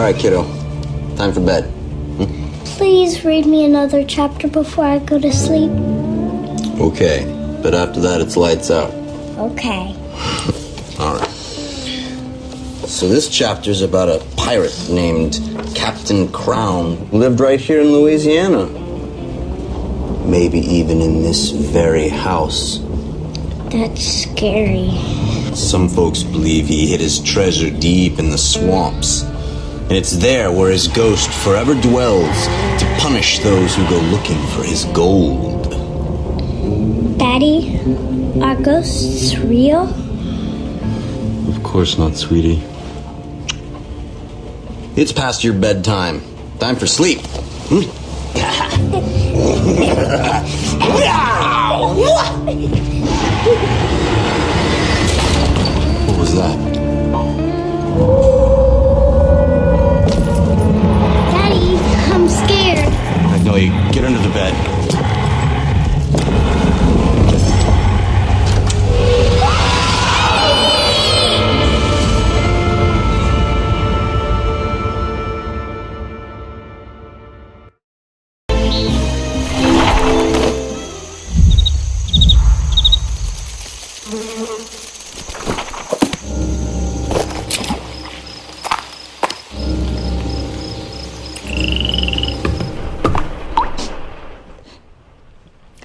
right, kiddo. Time for bed. Please read me another chapter before I go to sleep. Okay, but after that it's lights out. Okay. All right. So this chapter's about a pirate named Captain Crown who lived right here in Louisiana. Maybe even in this very house. That's scary. Some folks believe he hid his treasure deep in the swamps. And it's there where his ghost forever dwells to punish those who go looking for his gold. Daddy, are ghosts real? Of course not, sweetie. It's past your bedtime. Time for sleep. What was that? Daddy, I'm scared. Magnolia, get under the bed.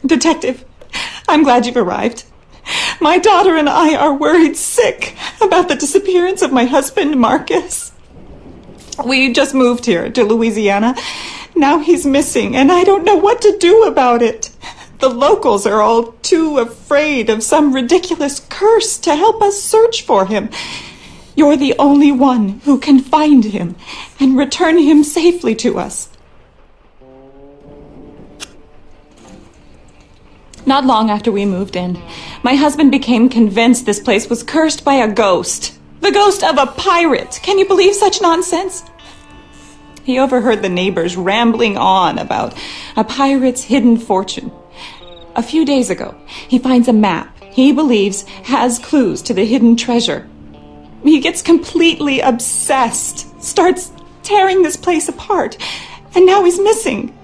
Detective, I'm glad you've arrived. My daughter and I are worried sick about the disappearance of my husband, Marcus. We just moved here to Louisiana. Now he's missing, and I don't know what to do about it. The locals are all too afraid of some ridiculous curse to help us search for him. You're the only one who can find him and return him safely to us. Not long after we moved in, my husband became convinced this place was cursed by a ghost. The ghost of a pirate. Can you believe such nonsense? He overheard the neighbors rambling on about a pirate's hidden fortune. A few days ago, he finds a map he believes has clues to the hidden treasure. He gets completely obsessed, starts tearing this place apart, and now he's missing.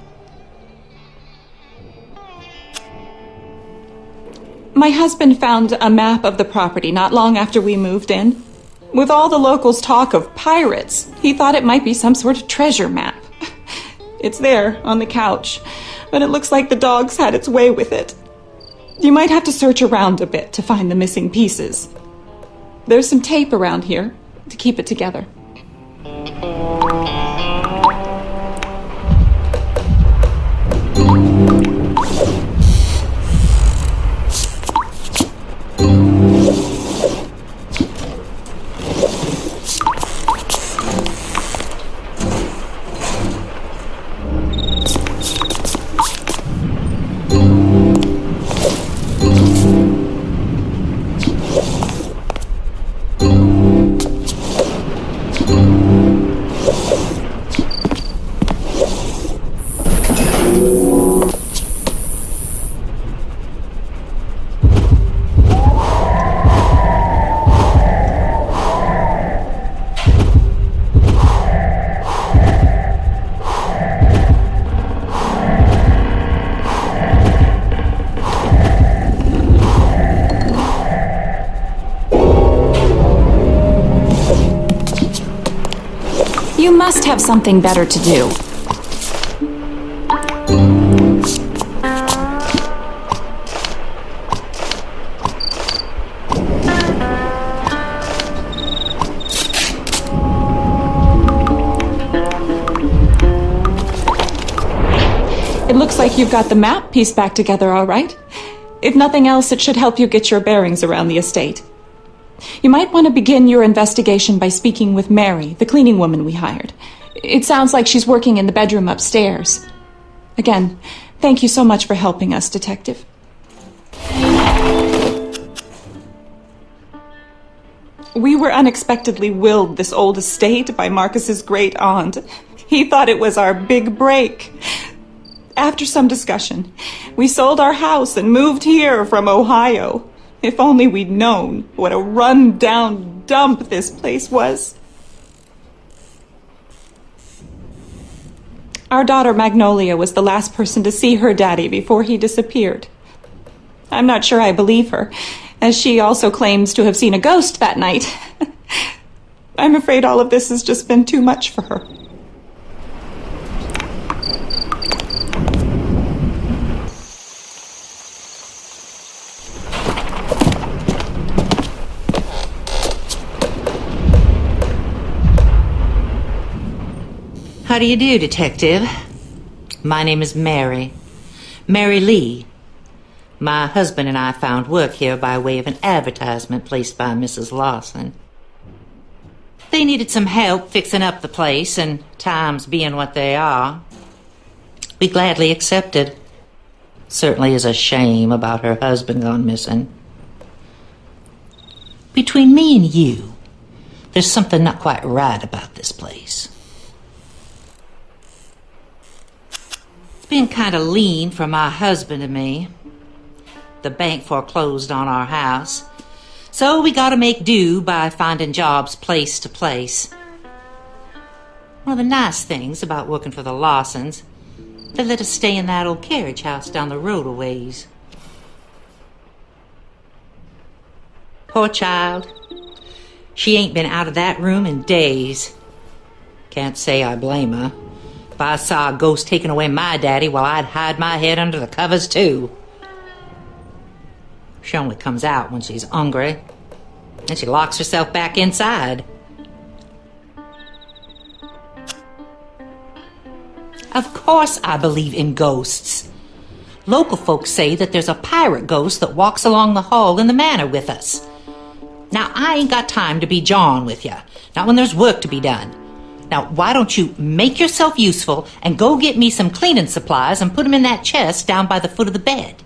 My husband found a map of the property not long after we moved in. With all the locals' talk of pirates, he thought it might be some sort of treasure map. It's there on the couch, but it looks like the dogs had its way with it. You might have to search around a bit to find the missing pieces. There's some tape around here to keep it together. You must have something better to do. It looks like you've got the map pieced back together all right. If nothing else, it should help you get your bearings around the estate. You might want to begin your investigation by speaking with Mary, the cleaning woman we hired. It sounds like she's working in the bedroom upstairs. Again, thank you so much for helping us, Detective. We were unexpectedly willed this old estate by Marcus's great aunt. He thought it was our big break. After some discussion, we sold our house and moved here from Ohio. If only we'd known what a run-down dump this place was. Our daughter Magnolia was the last person to see her daddy before he disappeared. I'm not sure I believe her, as she also claims to have seen a ghost that night. I'm afraid all of this has just been too much for her. How do you do, Detective? My name is Mary Lee. My husband and I found work here by way of an advertisement placed by Mrs. Lawson. They needed some help fixing up the place, and times being what they are, we gladly accepted. Certainly is a shame about her husband gone missing. Between me and you, there's something not quite right about this place. It's been kind of lean for my husband and me. The bank foreclosed on our house, so we gotta make do by finding jobs place to place. One of the nice things about working for the Lawsons, they let us stay in that old carriage house down the road a ways. Poor child. She ain't been out of that room in days. Can't say I blame her. If I saw a ghost taking away my daddy, well, I'd hide my head under the covers, too. She only comes out when she's hungry, and she locks herself back inside. Of course I believe in ghosts. Local folks say that there's a pirate ghost that walks along the hall in the manor with us. Now, I ain't got time to be jawing with you, not when there's work to be done. Now, why don't you make yourself useful and go get me some cleaning supplies and put them in that chest down by the foot of the bed?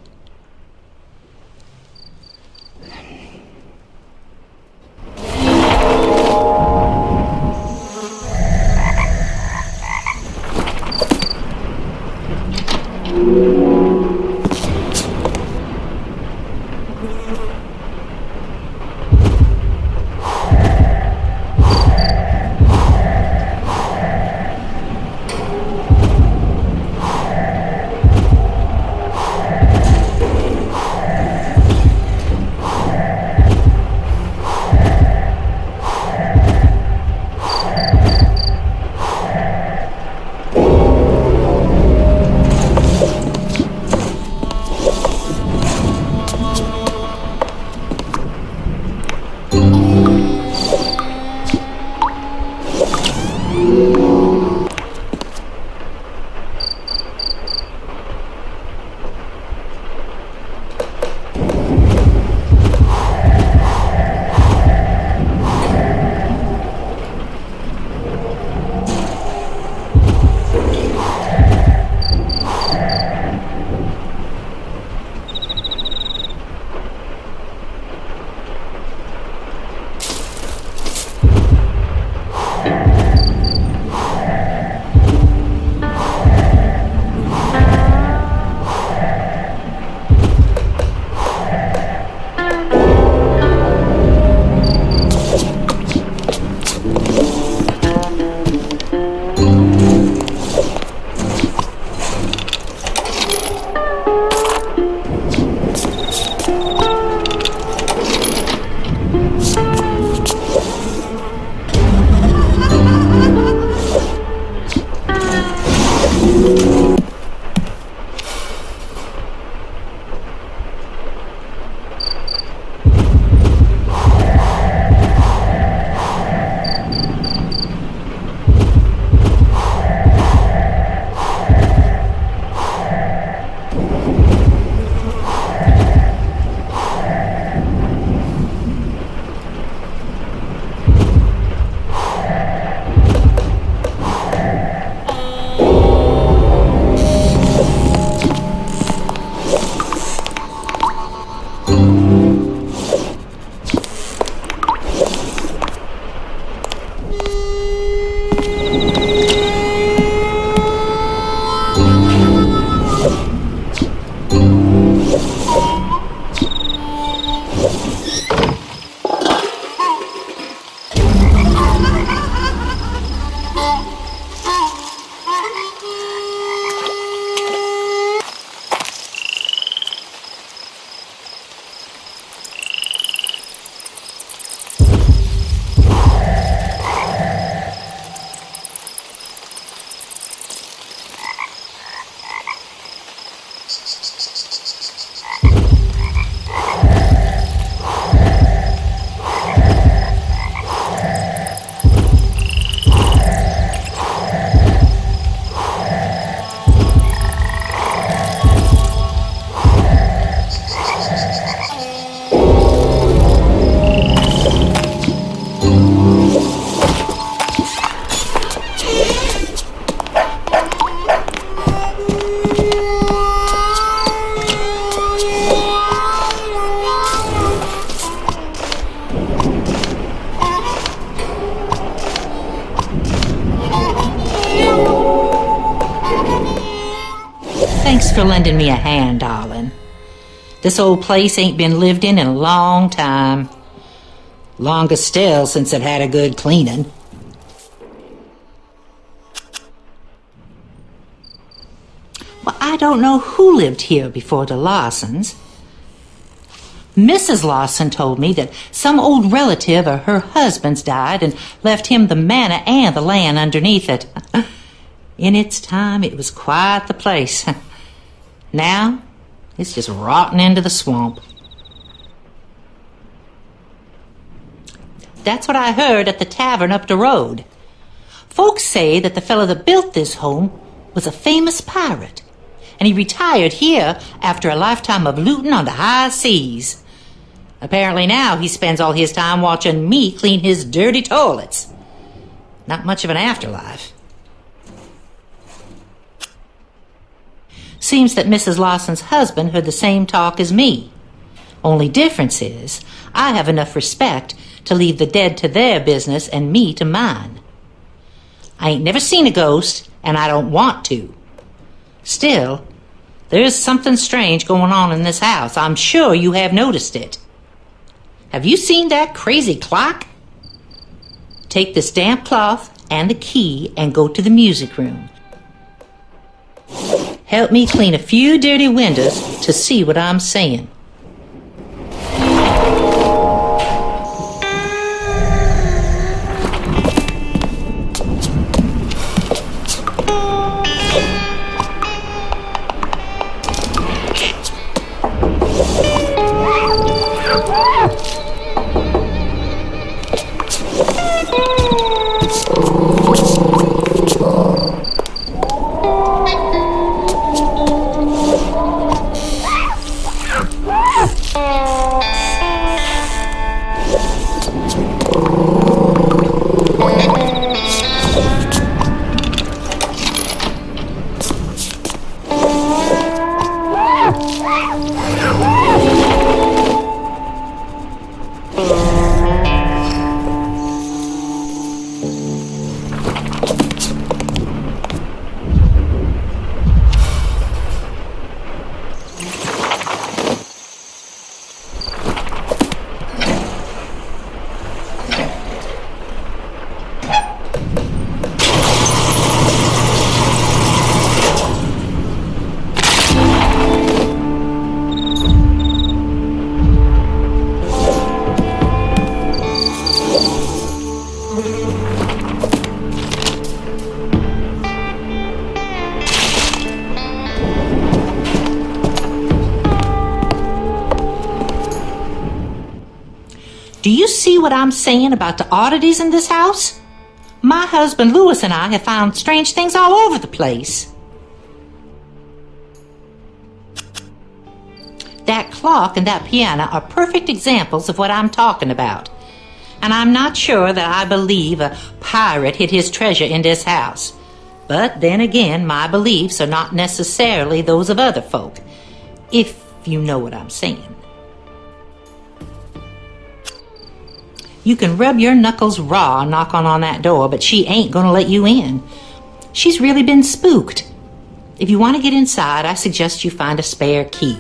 for lending me a hand, darling. This old place ain't been lived in a long time. Longest still since it had a good cleaning. Well, I don't know who lived here before the Lawsons. Mrs. Lawson told me that some old relative of her husband's died and left him the manor and the land underneath it. In its time, it was quite the place. Now, it's just rotting into the swamp. That's what I heard at the tavern up the road. Folks say that the fellow that built this home was a famous pirate, and he retired here after a lifetime of looting on the high seas. Apparently now he spends all his time watching me clean his dirty toilets. Not much of an afterlife. Seems that Mrs. Lawson's husband heard the same talk as me. Only difference is, I have enough respect to leave the dead to their business and me to mine. I ain't never seen a ghost, and I don't want to. Still, there's something strange going on in this house. I'm sure you have noticed it. Have you seen that crazy clock? Take this damp cloth and the key and go to the music room. Help me clean a few dirty windows to see what I'm saying. Do you see what I'm saying about the oddities in this house? My husband Louis and I have found strange things all over the place. That clock and that piano are perfect examples of what I'm talking about. And I'm not sure that I believe a pirate hid his treasure in this house. But then again, my beliefs are not necessarily those of other folk, if you know what I'm saying. You can rub your knuckles raw knocking on that door, but she ain't gonna let you in. She's really been spooked. If you want to get inside, I suggest you find a spare key.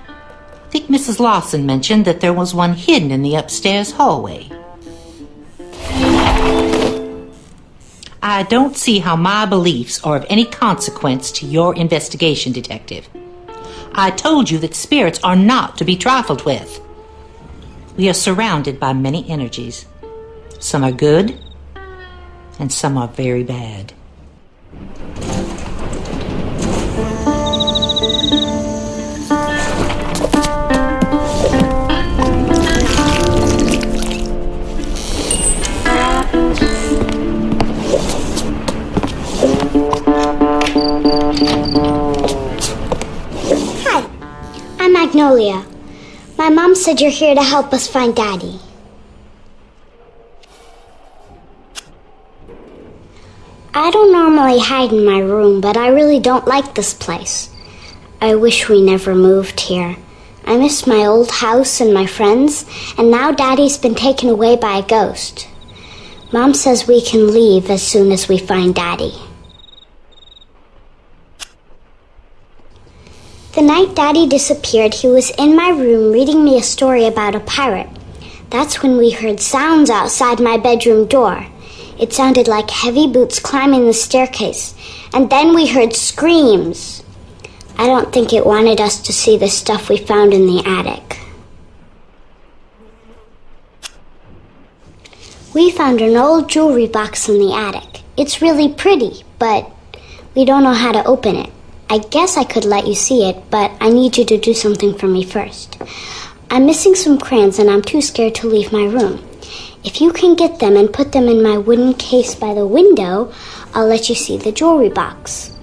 I think Mrs. Lawson mentioned that there was one hidden in the upstairs hallway. I don't see how my beliefs are of any consequence to your investigation, Detective. I told you that spirits are not to be trifled with. We are surrounded by many energies. Some are good, and some are very bad. Hi, I'm Magnolia. My mom said you're here to help us find Daddy. I don't normally hide in my room, but I really don't like this place. I wish we never moved here. I miss my old house and my friends, and now Daddy's been taken away by a ghost. Mom says we can leave as soon as we find Daddy. The night Daddy disappeared, he was in my room reading me a story about a pirate. That's when we heard sounds outside my bedroom door. It sounded like heavy boots climbing the staircase, and then we heard screams. I don't think it wanted us to see the stuff we found in the attic. We found an old jewelry box in the attic. It's really pretty, but we don't know how to open it. I guess I could let you see it, but I need you to do something for me first. I'm missing some crayons and I'm too scared to leave my room. If you can get them and put them in my wooden case by the window, I'll let you see the jewelry box.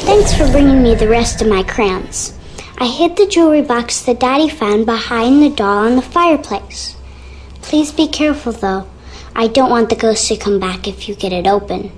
Thanks for bringing me the rest of my crayons. I hid the jewelry box that Daddy found behind the doll on the fireplace. Please be careful, though. I don't want the ghost to come back if you get it open.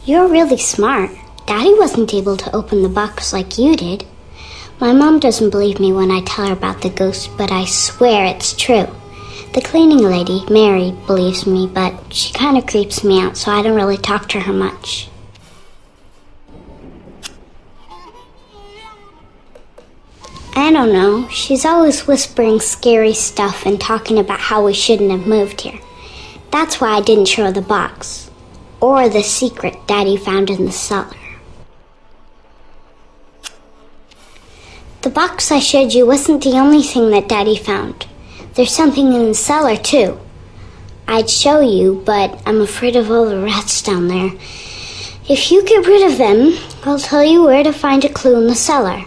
You're really smart. Daddy wasn't able to open the box like you did. My mom doesn't believe me when I tell her about the ghost, but I swear it's true. The cleaning lady, Mary, believes me, but she kind of creeps me out, so I don't really talk to her much. I don't know. She's always whispering scary stuff and talking about how we shouldn't have moved here. That's why I didn't show the box. Or the secret Daddy found in the cellar. The box I showed you wasn't the only thing that Daddy found. There's something in the cellar, too. I'd show you, but I'm afraid of all the rats down there. If you get rid of them, I'll tell you where to find a clue in the cellar.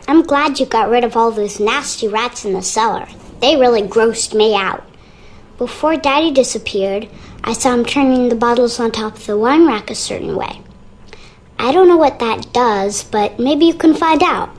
I'm glad you got rid of all those nasty rats in the cellar. They really grossed me out. Before Daddy disappeared, I saw him turning the bottles on top of the wine rack a certain way. I don't know what that does, but maybe you can find out.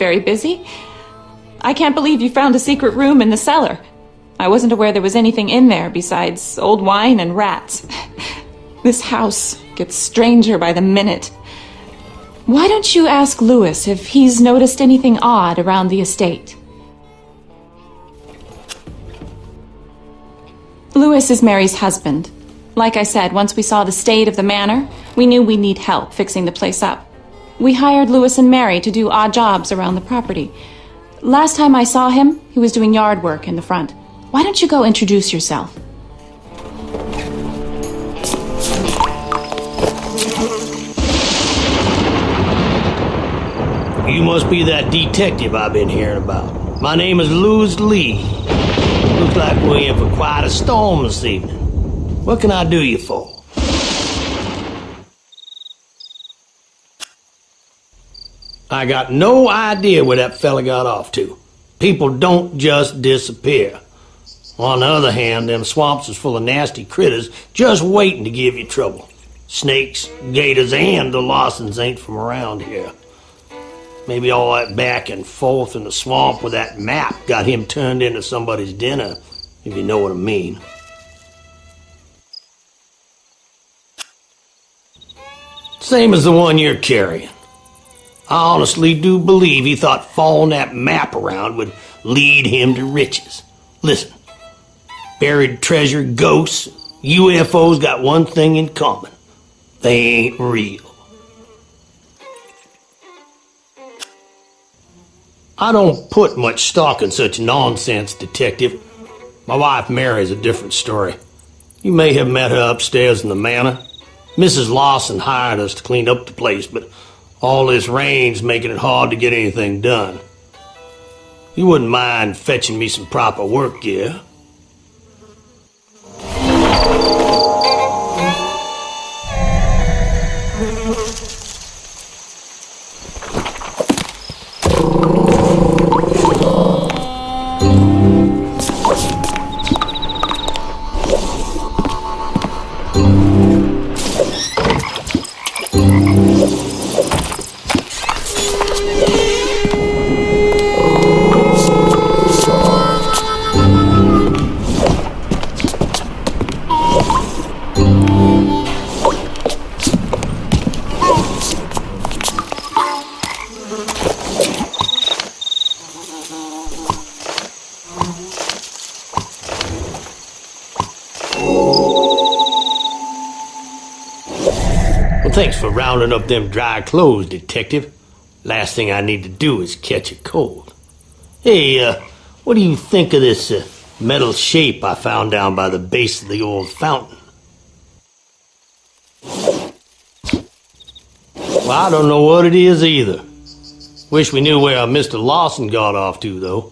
very busy. I can't believe you found a secret room in the cellar. I wasn't aware there was anything in there besides old wine and rats. This house gets stranger by the minute. Why don't you ask Louis if he's noticed anything odd around the estate? Louis is Mary's husband. Like I said, once we saw the state of the manor, we knew we'd need help fixing the place up. We hired Louis and Mary to do odd jobs around the property. Last time I saw him, he was doing yard work in the front. Why don't you go introduce yourself? You must be that detective I've been hearing about. My name is Louis Lee. Looks like we're in for quite a storm this evening. What can I do you for? I got no idea where that fella got off to. People don't just disappear. On the other hand, them swamps is full of nasty critters just waiting to give you trouble. Snakes, gators, and the Lawsons ain't from around here. Maybe all that back and forth in the swamp with that map got him turned into somebody's dinner, if you know what I mean. Same as the one you're carrying. I honestly do believe he thought following that map around would lead him to riches. Listen, buried treasure, ghosts, UFOs got one thing in common. They ain't real. I don't put much stock in such nonsense, Detective. My wife Mary's a different story. You may have met her upstairs in the manor. Mrs. Lawson hired us to clean up the place, but all this rain's making it hard to get anything done. You wouldn't mind fetching me some proper work gear? Thanks for rounding up them dry clothes, Detective. Last thing I need to do is catch a cold. Hey, what do you think of this metal shape I found down by the base of the old fountain? Well, I don't know what it is either. Wish we knew where Mr. Lawson got off to, though.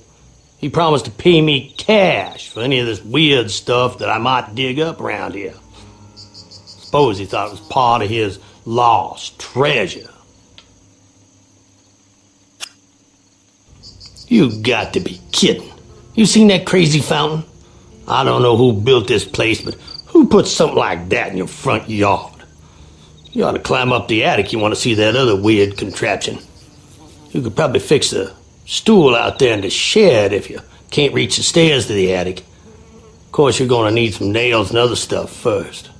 He promised to pay me cash for any of this weird stuff that I might dig up around here. Suppose he thought it was part of his lost treasure. You got to be kidding. You seen that crazy fountain? I don't know who built this place, but who put something like that in your front yard? You ought to climb up the attic. You want to see that other weird contraption. You could probably fix a stool out there in the shed if you can't reach the stairs to the attic. Of course, you're going to need some nails and other stuff first.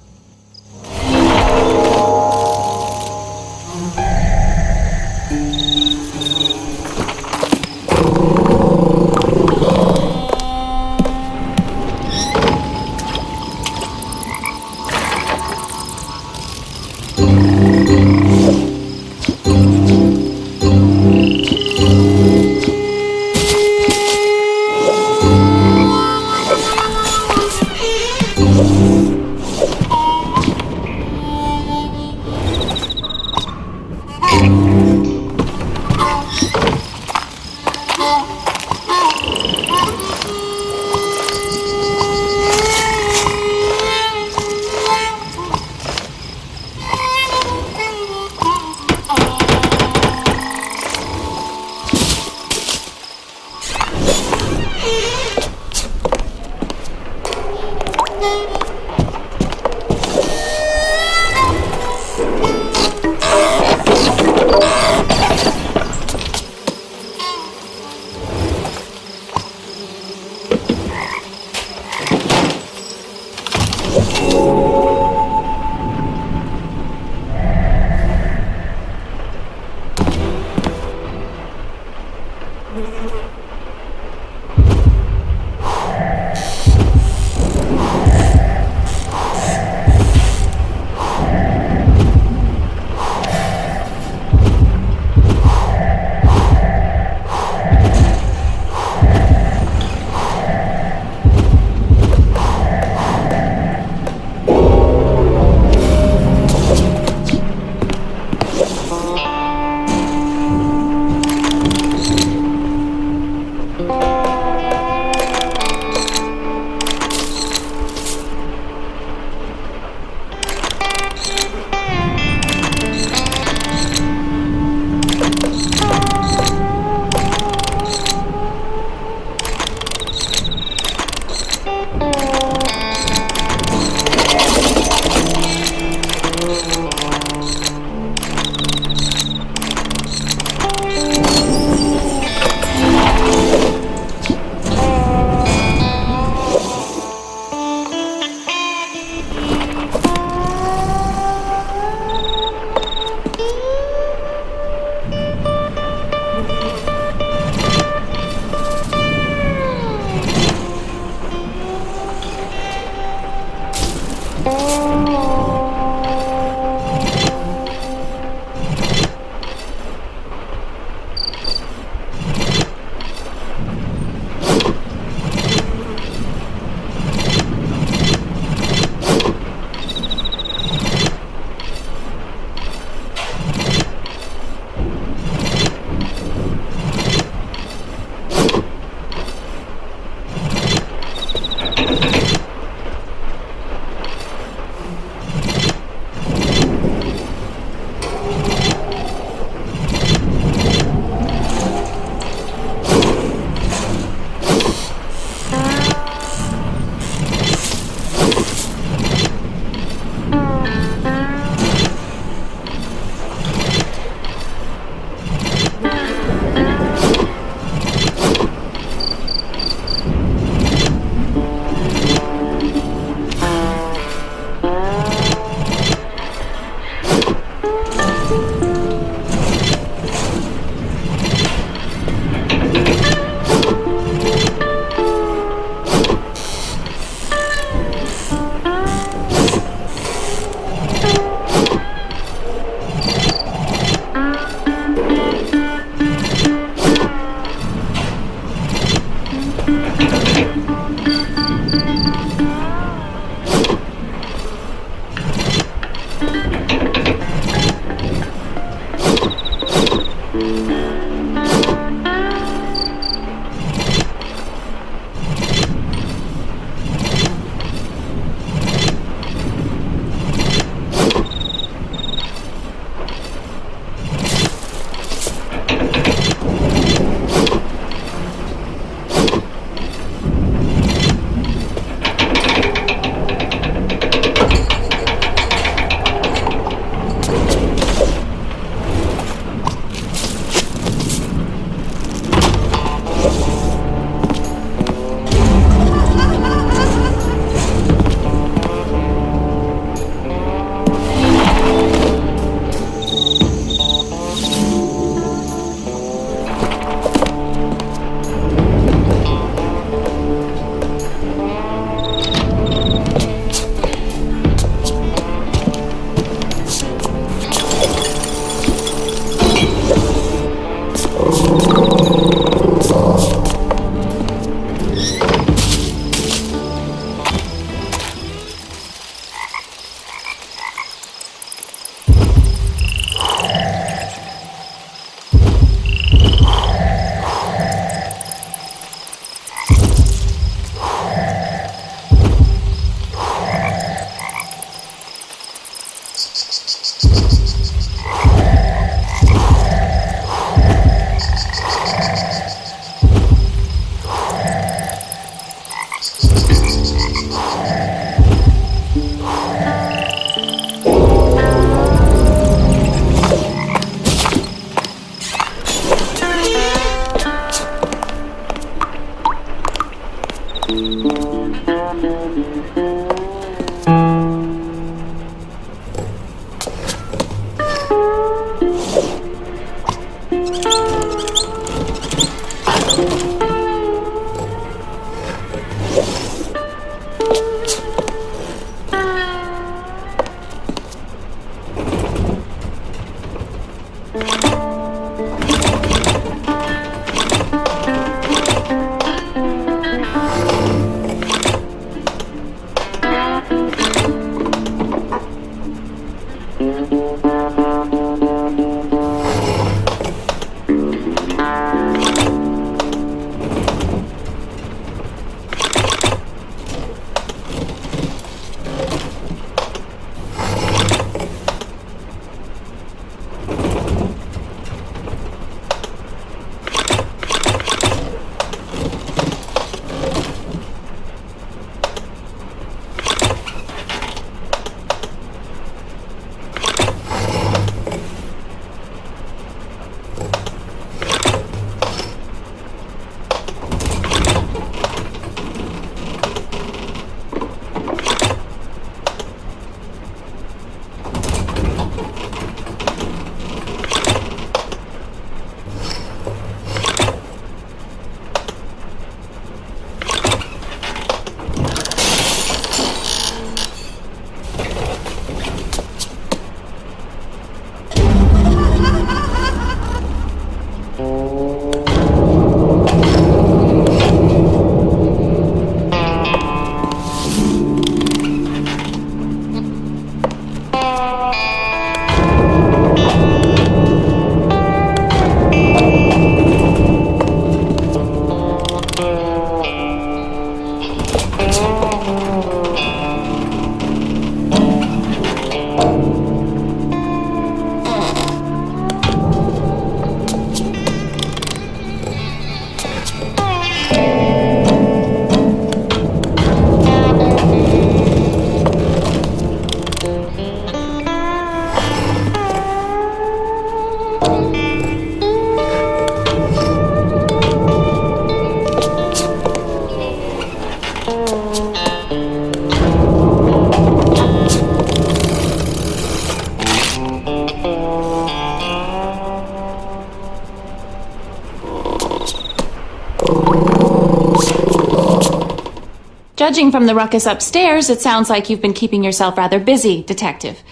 Judging from the ruckus upstairs, it sounds like you've been keeping yourself rather busy, Detective.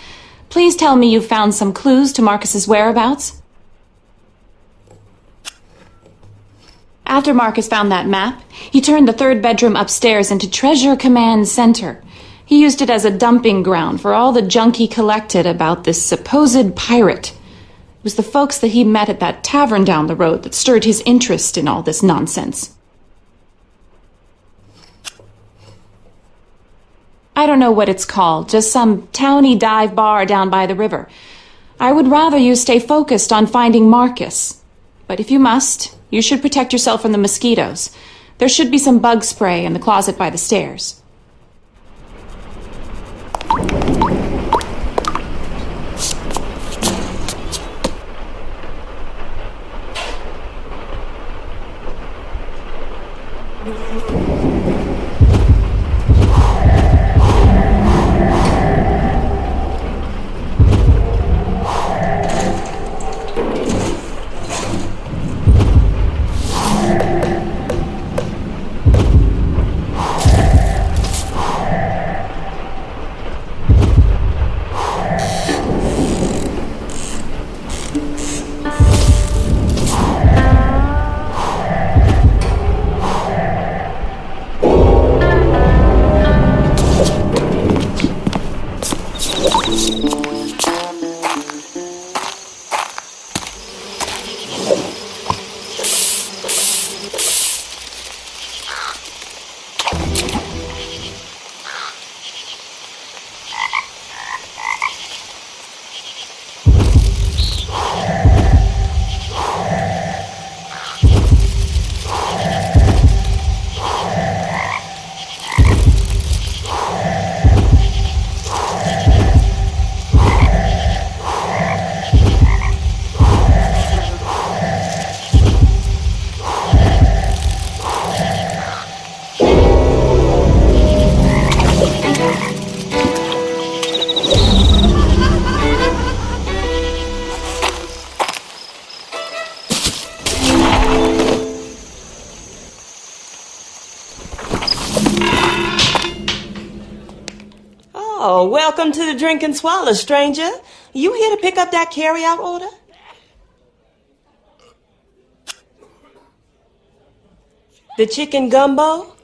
Please tell me you've found some clues to Marcus's whereabouts. After Marcus found that map, he turned the third bedroom upstairs into Treasure Command Center. He used it as a dumping ground for all the junk he collected about this supposed pirate. It was the folks that he met at that tavern down the road that stirred his interest in all this nonsense. I don't know what it's called, just some towny dive bar down by the river. I would rather you stay focused on finding Marcus. But if you must, you should protect yourself from the mosquitoes. There should be some bug spray in the closet by the stairs. Oh, welcome to the Drink and Swallow, stranger. You here to pick up that carry-out order? The chicken gumbo?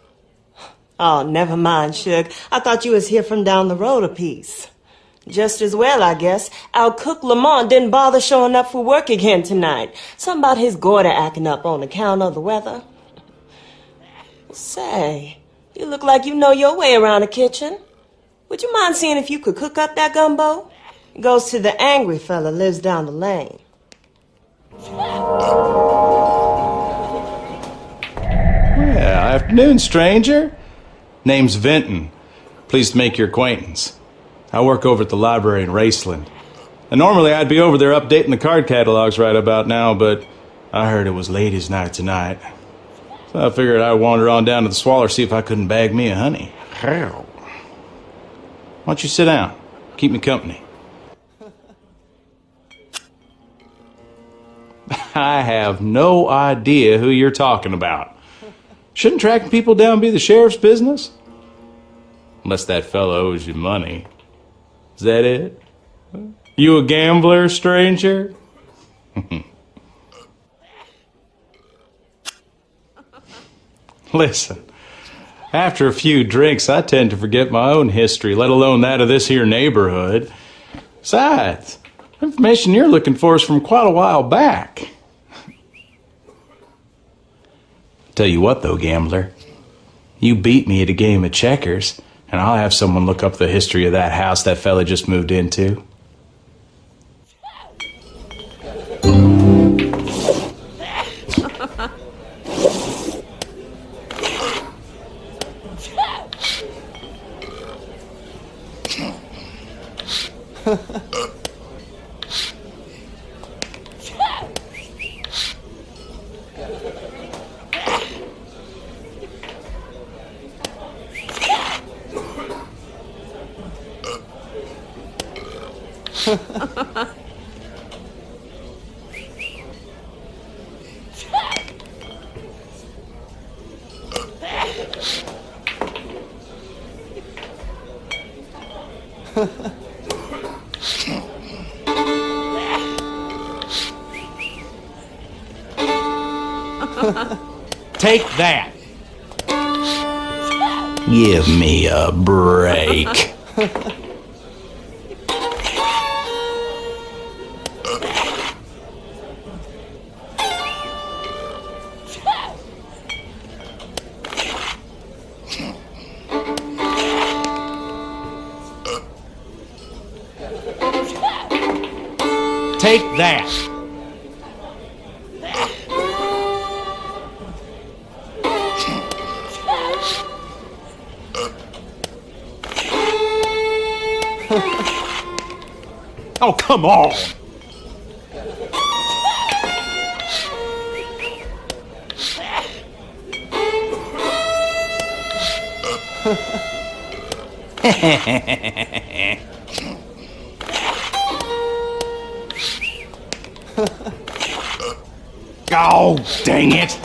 Oh, never mind, Suge. I thought you was here from down the road a piece. Just as well, I guess. Our cook Lamont didn't bother showing up for work again tonight. Something about his goiter acting up on account of the weather. Say, you look like you know your way around the kitchen. Would you mind seeing if you could cook up that gumbo? It goes to the angry fella lives down the lane. Yeah, afternoon, stranger. Name's Vinton. Pleased to make your acquaintance. I work over at the library in Raceland. And normally I'd be over there updating the card catalogs right about now, but I heard it was ladies' night tonight. So I figured I'd wander on down to the Swaller, see if I couldn't bag me a honey. Hell. Why don't you sit down? Keep me company. I have no idea who you're talking about. Shouldn't tracking people down be the sheriff's business? Unless that fellow owes you money. Is that it? You a gambler, stranger? Listen, after a few drinks, I tend to forget my own history, let alone that of this here neighborhood. Besides, the information you're looking for is from quite a while back. Tell you what, though, gambler. You beat me at a game of checkers, and I'll have someone look up the history of that house that fella just moved into. Take that. Give me a break. Take that. Oh, come on. Oh, dang it.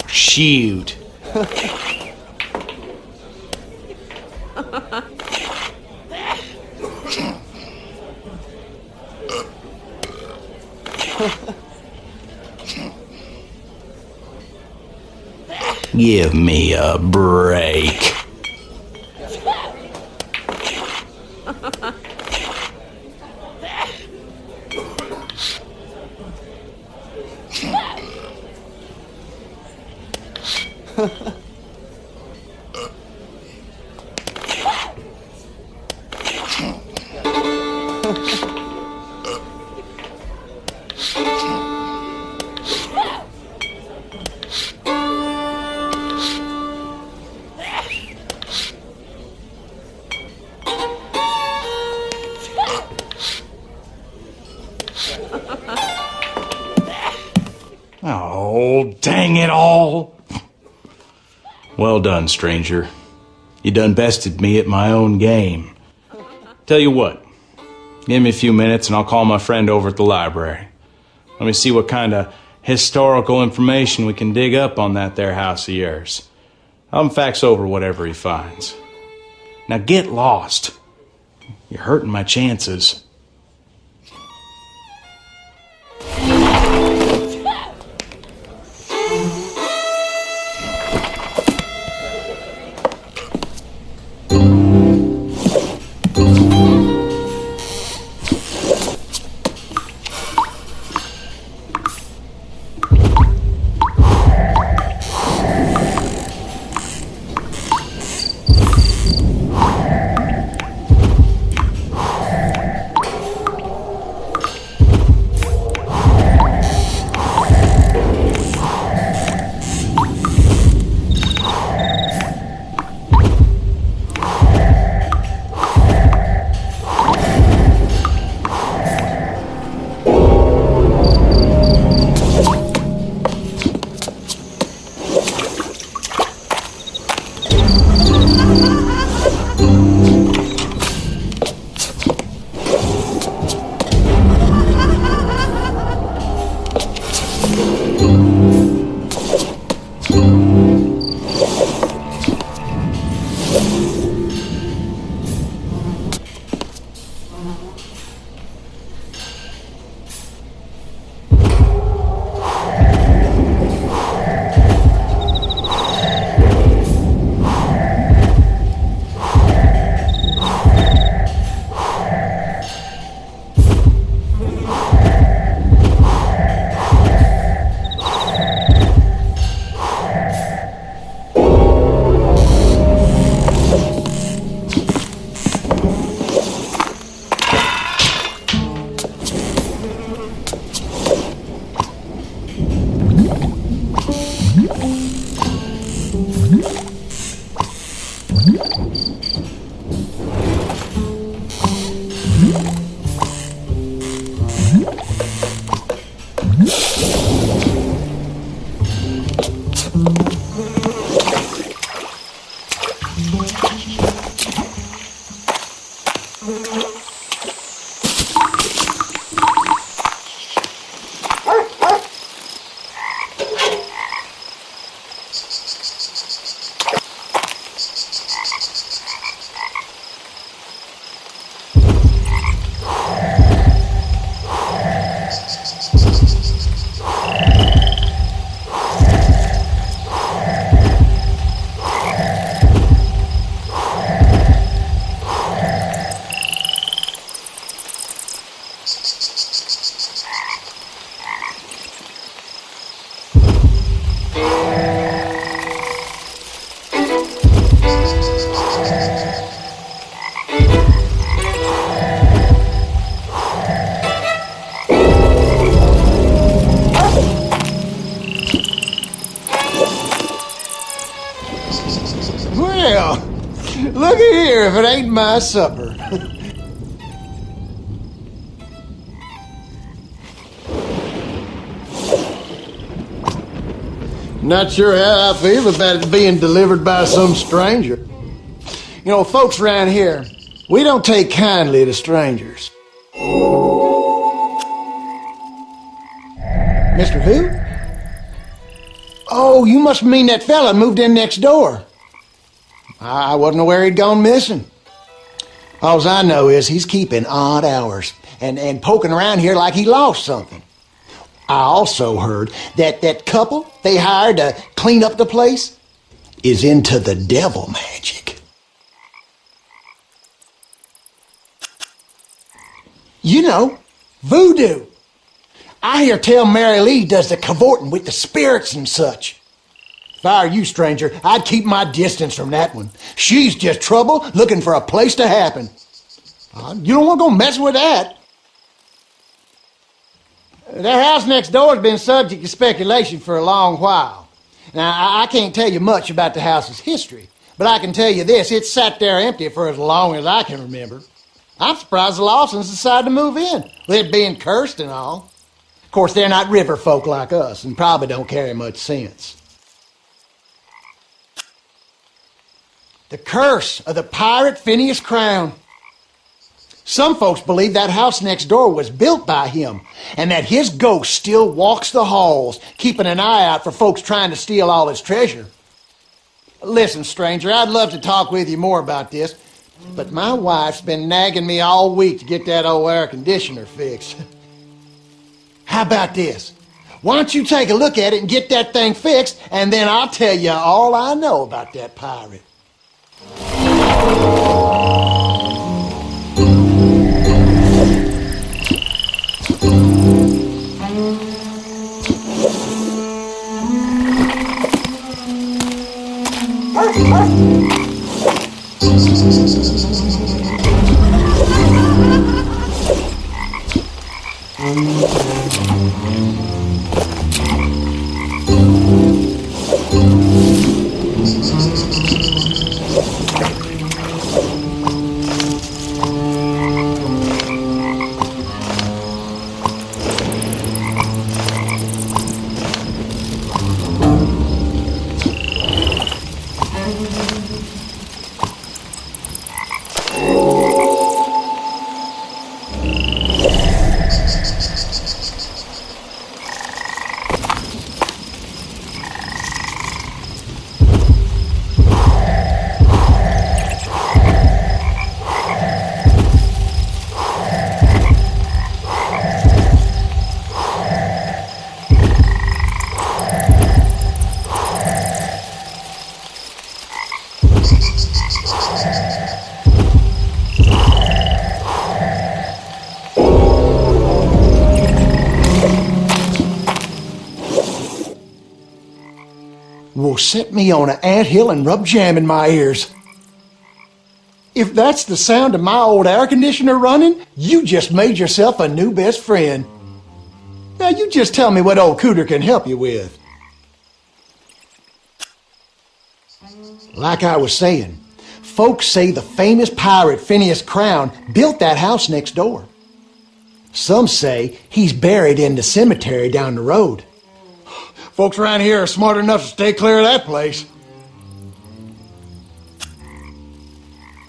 Shoot. Give me a break. Oh, dang it all. Well done, stranger. You done bested me at my own game. Tell you what, give me a few minutes and I'll call my friend over at the library. Let me see what kind of historical information we can dig up on that there house of yours. I'll have him fax over whatever he finds. Now get lost. You're hurting my chances. Looky here, if it ain't my supper. Not sure how I feel about it being delivered by some stranger. You know, folks around here, we don't take kindly to strangers. Mr. Who? Oh, you must mean that fella moved in next door. I wasn't aware he'd gone missing. All I know is he's keeping odd hours and poking around here like he lost something. I also heard that that couple they hired to clean up the place is into the devil magic. You know, voodoo. I hear tell Mary Lee does the cavorting with the spirits and such. If I were you, stranger, I'd keep my distance from that one. She's just trouble looking for a place to happen. You don't want to go messing with that. That house next door has been subject to speculation for a long while. Now, I can't tell you much about the house's history, but I can tell you this, it's sat there empty for as long as I can remember. I'm surprised the Lawsons decided to move in, with it being cursed and all. Of course, they're not river folk like us, and probably don't carry much sense. The curse of the pirate Phineas Crown. Some folks believe that house next door was built by him, and that his ghost still walks the halls, keeping an eye out for folks trying to steal all his treasure. Listen, stranger, I'd love to talk with you more about this, but my wife's been nagging me all week to get that old air conditioner fixed. How about this? Why don't you take a look at it and get that thing fixed, and then I'll tell you all I know about that pirate. Will set me on an anthill and rub jam in my ears. If that's the sound of my old air conditioner running, you just made yourself a new best friend. Now you just tell me what old Cooter can help you with. Like I was saying, folks say the famous pirate Phineas Crown built that house next door. Some say he's buried in the cemetery down the road. Folks around here are smart enough to stay clear of that place.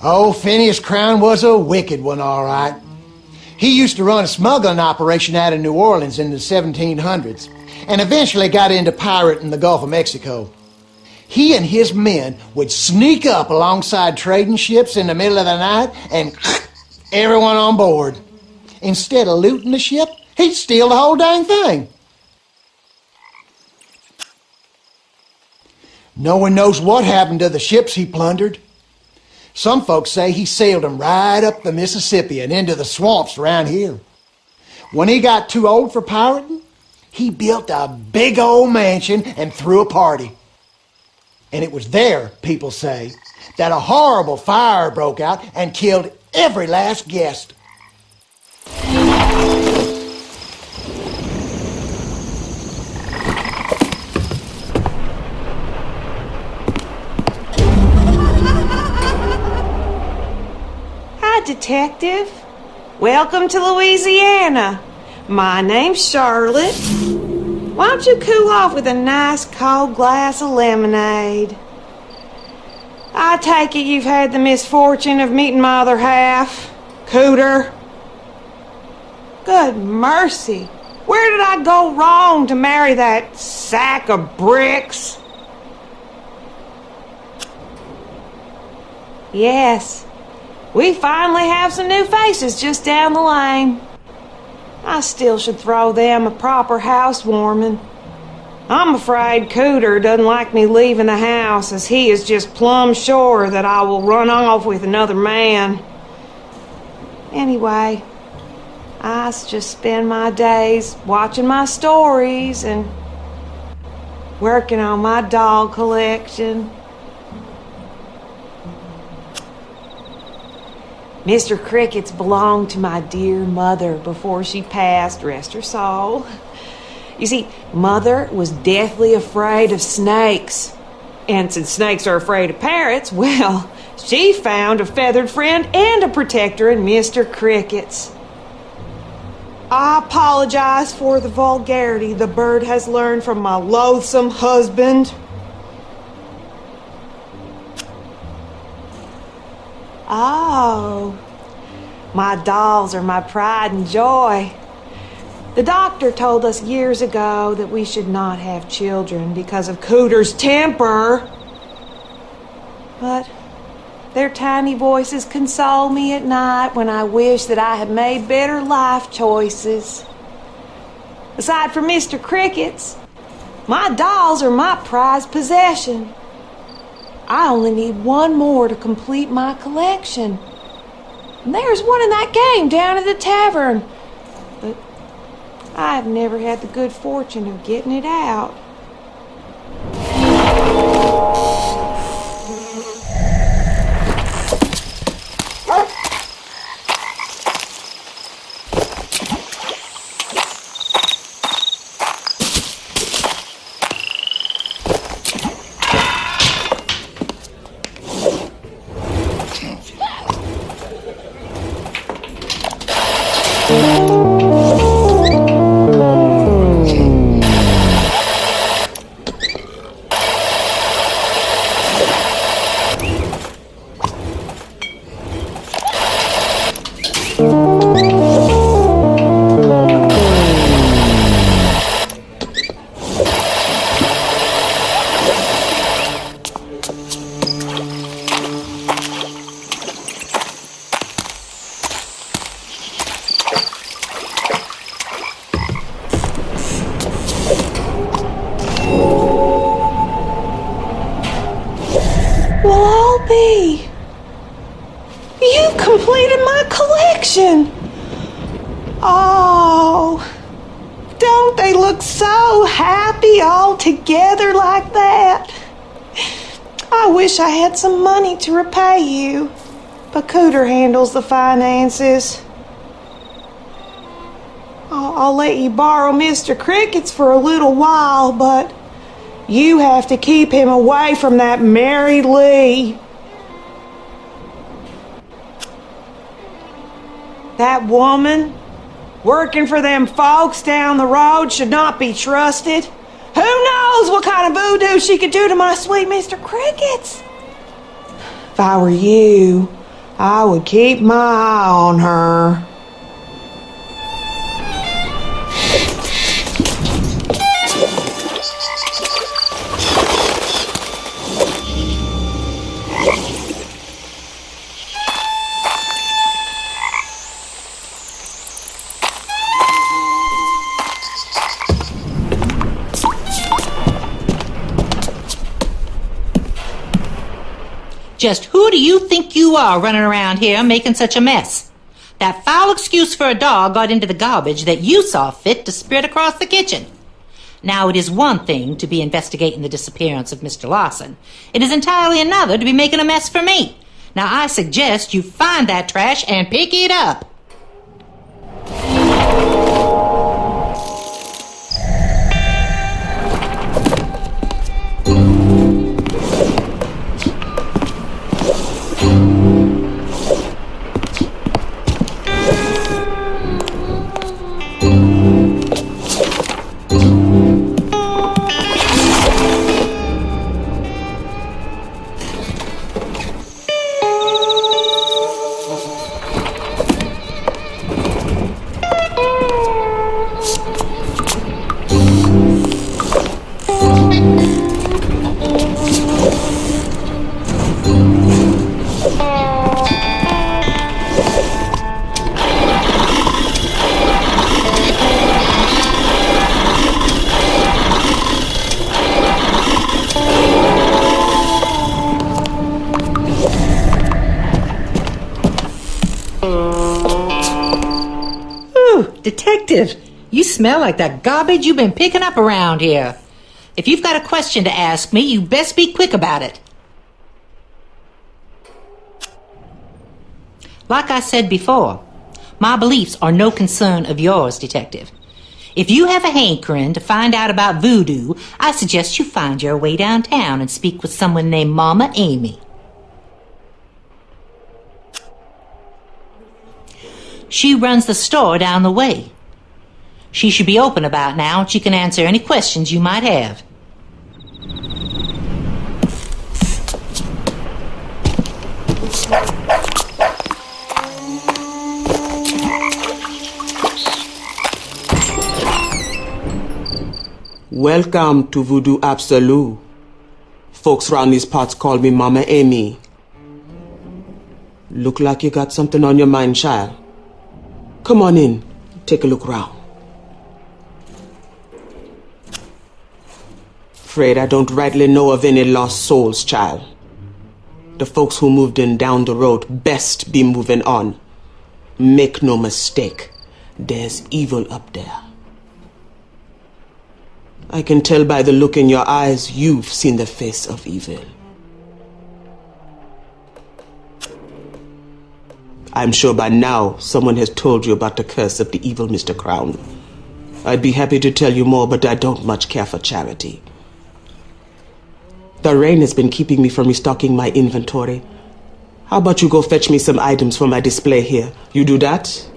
Oh, Phineas Crown was a wicked one, all right. He used to run a smuggling operation out of New Orleans in the 1700s, and eventually got into pirating in the Gulf of Mexico. He and his men would sneak up alongside trading ships in the middle of the night and everyone on board. Instead of looting the ship, he'd steal the whole dang thing. No one knows what happened to the ships he plundered. Some folks say he sailed them right up the Mississippi and into the swamps around here. When he got too old for pirating, he built a big old mansion and threw a party. And it was there, people say, that a horrible fire broke out and killed every last guest. Detective. Welcome to Louisiana. My name's Charlotte. Why don't you cool off with a nice cold glass of lemonade? I take it you've had the misfortune of meeting my other half, Cooter. Good mercy. Where did I go wrong to marry that sack of bricks? Yes, we finally have some new faces just down the lane. I still should throw them a proper housewarming. I'm afraid Cooter doesn't like me leaving the house, as he is just plumb sure that I will run off with another man. Anyway, I just spend my days watching my stories and working on my dog collection. Mr. Cricket's belonged to my dear mother before she passed, rest her soul. You see, Mother was deathly afraid of snakes. And since snakes are afraid of parrots, well, she found a feathered friend and a protector in Mr. Cricket's. I apologize for the vulgarity the bird has learned from my loathsome husband. Oh, my dolls are my pride and joy. The doctor told us years ago that we should not have children because of Cooter's temper. But their tiny voices console me at night when I wish that I had made better life choices. Aside from Mr. Cricket's, my dolls are my prized possession. I only need one more to complete my collection. And there's one in that game down at the tavern. But I've never had the good fortune of getting it out. You've completed my collection! Oh, don't they look so happy all together like that? I wish I had some money to repay you, but Cooter handles the finances. I'll let you borrow Mr. Cricket's for a little while, but you have to keep him away from that Mary Lee. That woman working for them folks down the road should not be trusted. Who knows what kind of voodoo she could do to my sweet Mr. Cricket's? If I were you, I would keep my eye on her. Just who do you think you are running around here making such a mess? That foul excuse for a dog got into the garbage that you saw fit to spread across the kitchen. Now, it is one thing to be investigating the disappearance of Mr. Lawson. It is entirely another to be making a mess for me. Now, I suggest you find that trash and pick it up. Detective, you smell like that garbage you've been picking up around here. If you've got a question to ask me, you best be quick about it. Like I said before, my beliefs are no concern of yours, Detective. If you have a hankering to find out about voodoo, I suggest you find your way downtown and speak with someone named Mama Amy. She runs the store down the way. She should be open about now and she can answer any questions you might have. Welcome to Voodoo Absolute. Folks round these parts call me Mama Amy. Look like you got something on your mind, child. Come on in, take a look round. Afraid I don't rightly know of any lost souls, child. The folks who moved in down the road best be moving on. Make no mistake, there's evil up there. I can tell by the look in your eyes you've seen the face of evil. I'm sure by now someone has told you about the curse of the evil Mr. Crown. I'd be happy to tell you more, but I don't much care for charity. The rain has been keeping me from restocking my inventory. How about you go fetch me some items for my display here? You do that,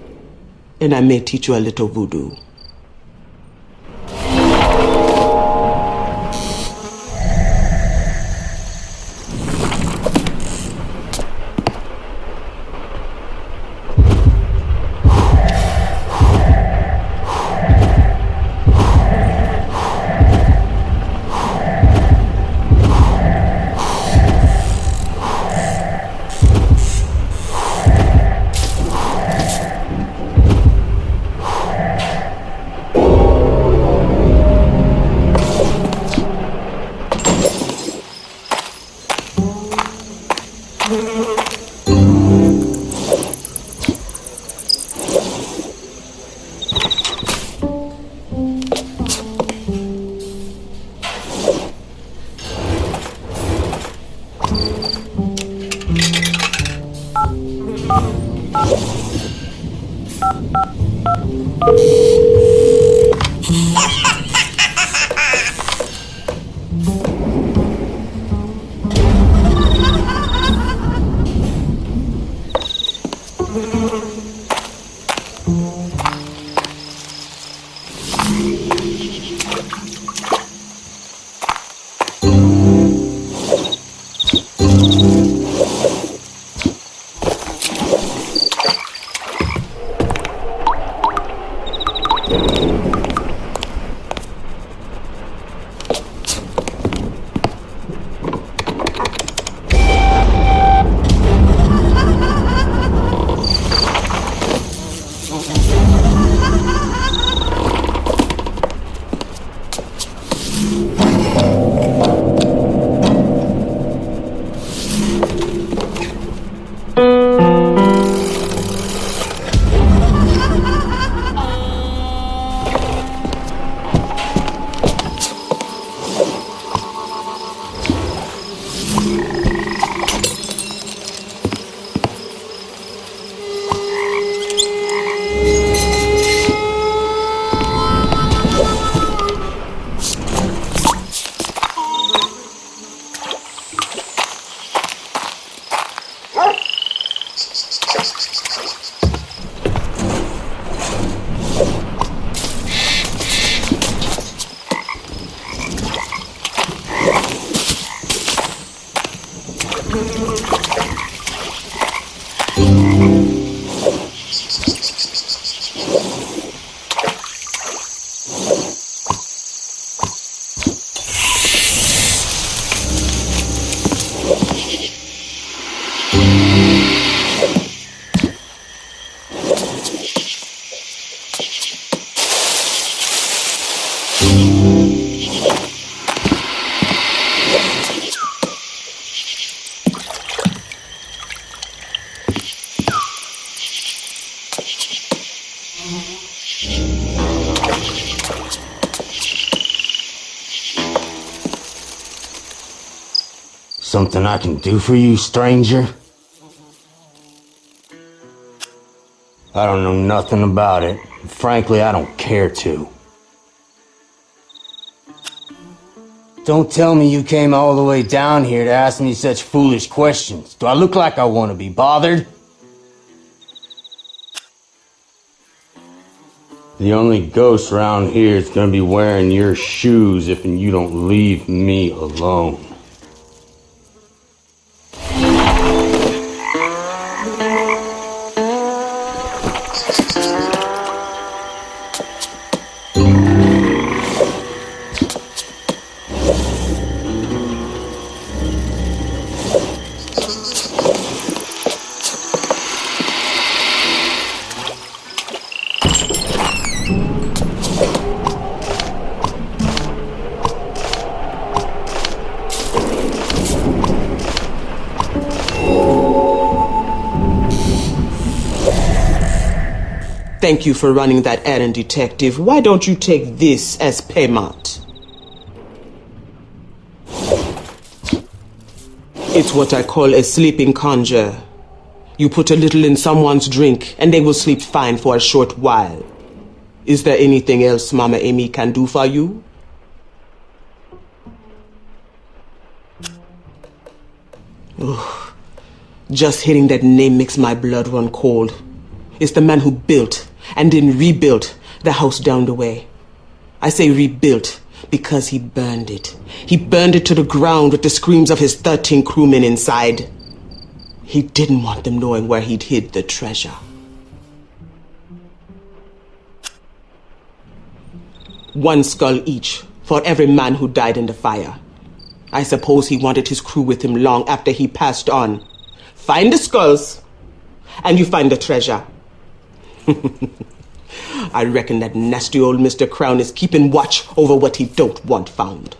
and I may teach you a little voodoo. Something I can do for you, stranger? I don't know nothing about it. Frankly, I don't care to. Don't tell me you came all the way down here to ask me such foolish questions. Do I look like I want to be bothered? The only ghost around here is gonna be wearing your shoes if you don't leave me alone. Thank you for running that errand, Detective. Why don't you take this as payment? It's what I call a sleeping conjure. You put a little in someone's drink, and they will sleep fine for a short while. Is there anything else Mama Amy can do for you? Oh, just hearing that name makes my blood run cold. It's the man who built and then rebuilt the house down the way. I say rebuilt because he burned it. He burned it to the ground with the screams of his 13 crewmen inside. He didn't want them knowing where he'd hid the treasure. One skull each for every man who died in the fire. I suppose he wanted his crew with him long after he passed on. Find the skulls, and you find the treasure. I reckon that nasty old Mr. Crown is keeping watch over what he don't want found.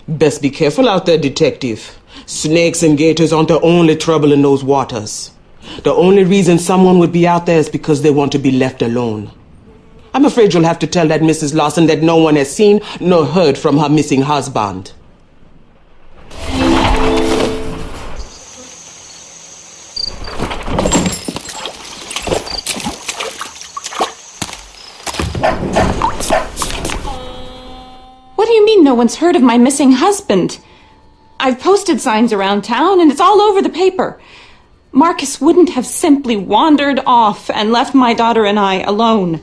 Best be careful out there, Detective. Snakes and gators aren't the only trouble in those waters. The only reason someone would be out there is because they want to be left alone. I'm afraid you'll have to tell that Mrs. Lawson that no one has seen nor heard from her missing husband. What do you mean no one's heard of my missing husband? I've posted signs around town and it's all over the paper. Marcus wouldn't have simply wandered off and left my daughter and I alone.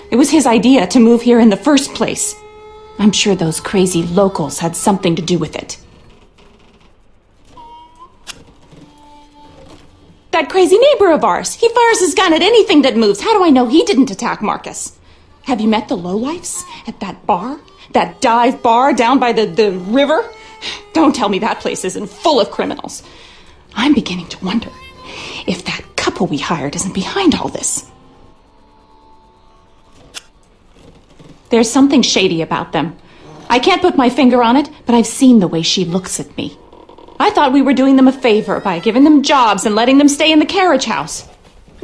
It was his idea to move here in the first place. I'm sure those crazy locals had something to do with it. That crazy neighbor of ours, he fires his gun at anything that moves. How do I know he didn't attack Marcus? Have you met the lowlifes at that bar? That dive bar down by the river? Don't tell me that place isn't full of criminals. I'm beginning to wonder if that couple we hired isn't behind all this. There's something shady about them. I can't put my finger on it, but I've seen the way she looks at me. I thought we were doing them a favor by giving them jobs and letting them stay in the carriage house.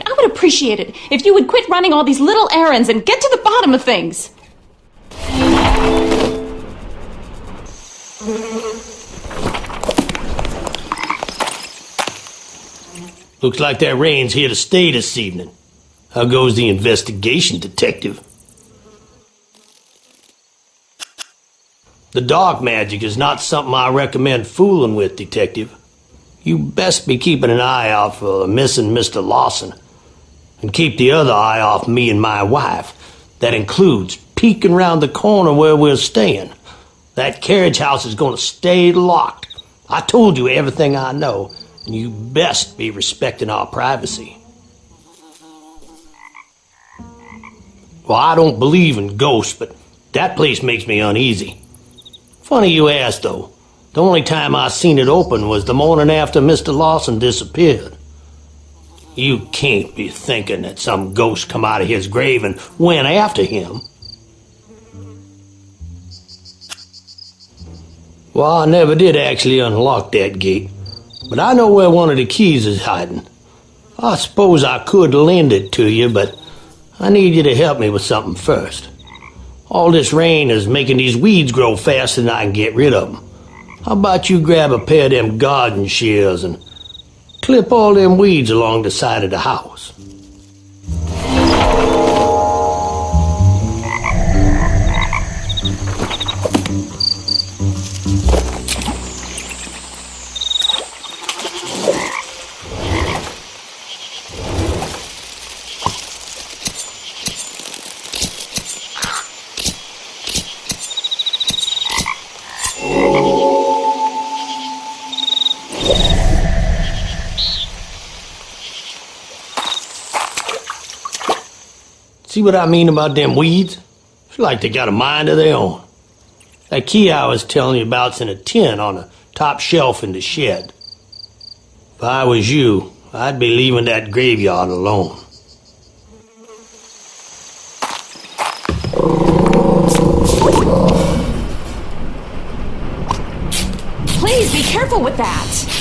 I would appreciate it if you would quit running all these little errands and get to the bottom of things. Looks like that rain's here to stay this evening. How goes the investigation, Detective? The dark magic is not something I recommend fooling with, Detective. You best be keeping an eye out for missing Mr. Lawson. And keep the other eye off me and my wife. That includes peeking round the corner where we're staying. That carriage house is going to stay locked. I told you everything I know, and you best be respecting our privacy. Well, I don't believe in ghosts, but that place makes me uneasy. Funny you ask, though. The only time I seen it open was the morning after Mr. Lawson disappeared. You can't be thinking that some ghost come out of his grave and went after him. Well, I never did actually unlock that gate, but I know where one of the keys is hiding. I suppose I could lend it to you, but I need you to help me with something first. All this rain is making these weeds grow faster than I can get rid of them. How about you grab a pair of them garden shears and clip all them weeds along the side of the house? See what I mean about them weeds? It's like they got a mind of their own. That key I was telling you about's in a tin on the top shelf in the shed. If I was you, I'd be leaving that graveyard alone. Please be careful with that.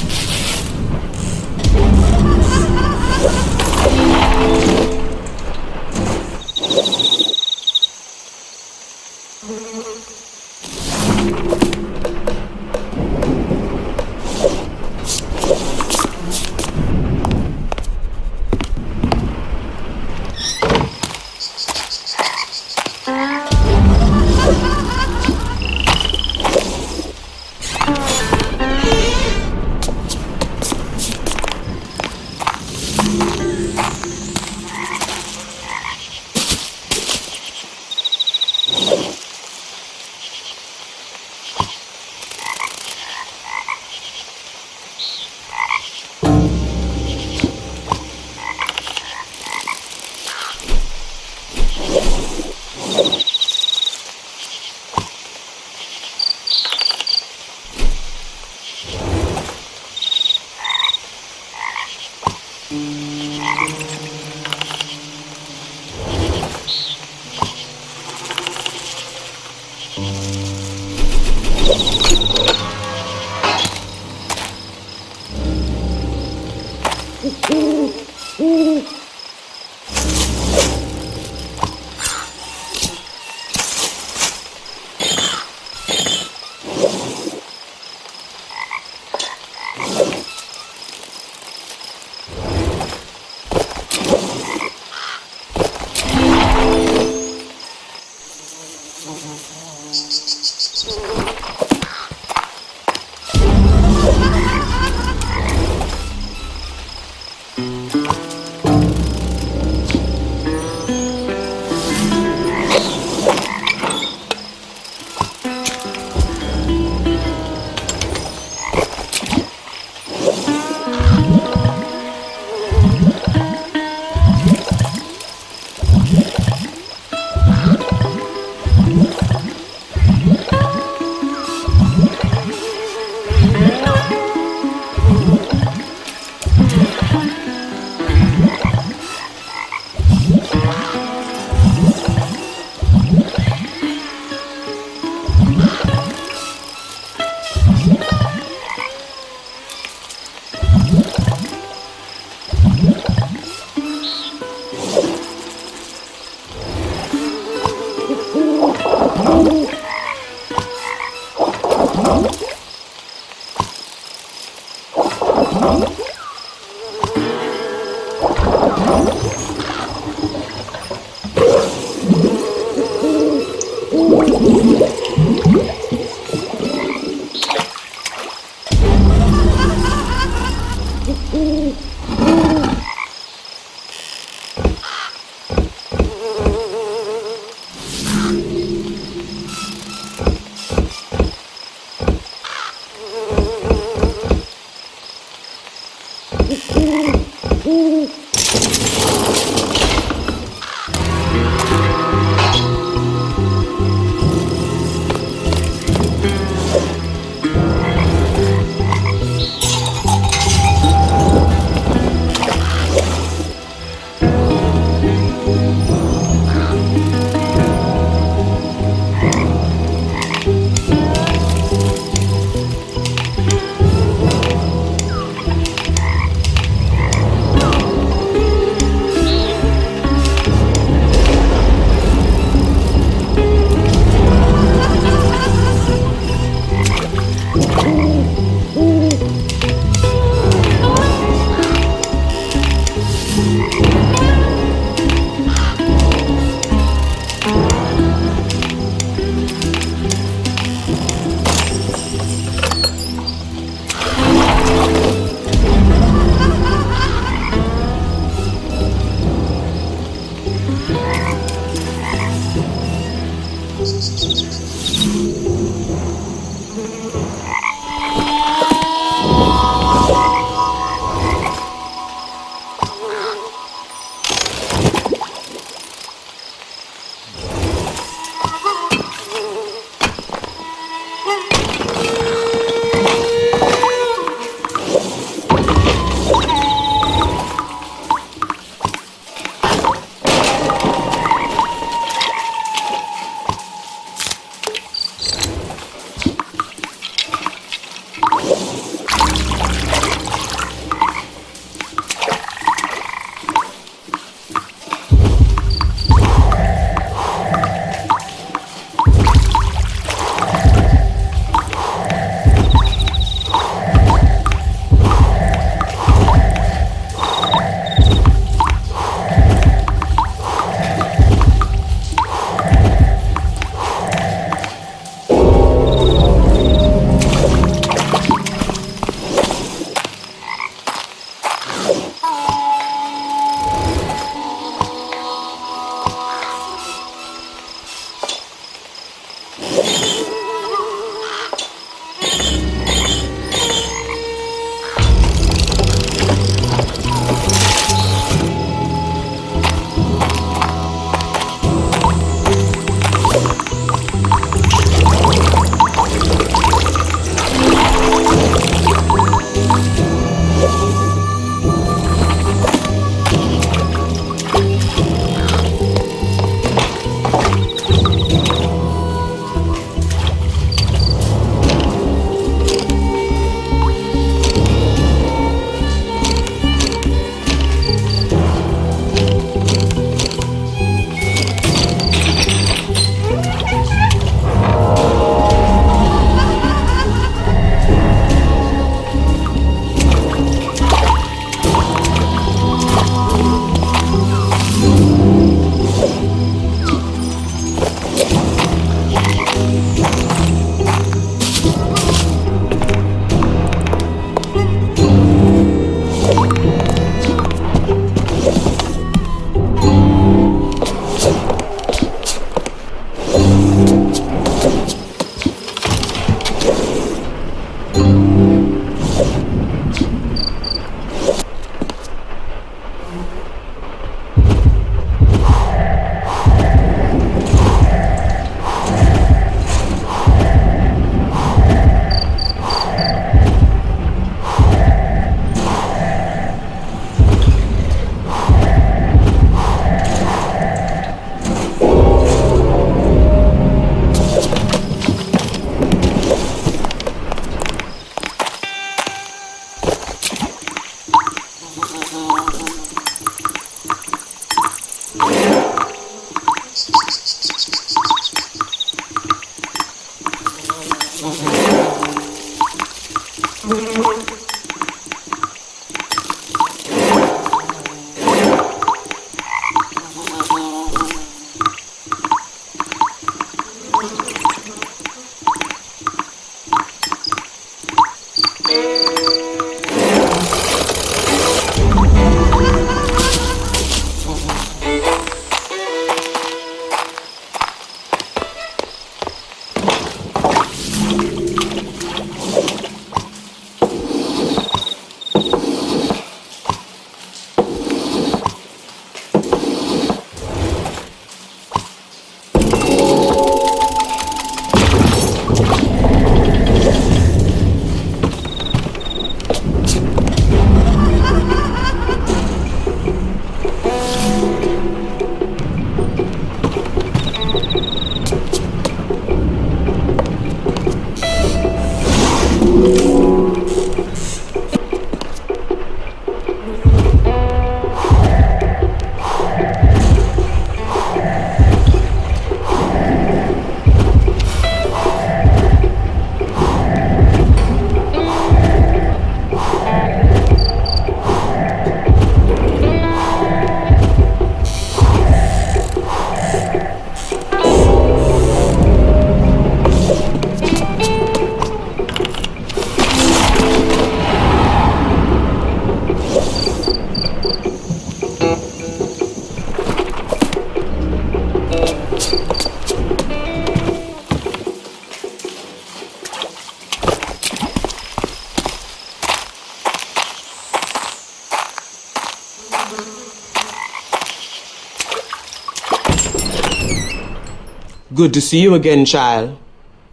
Good to see you again, child.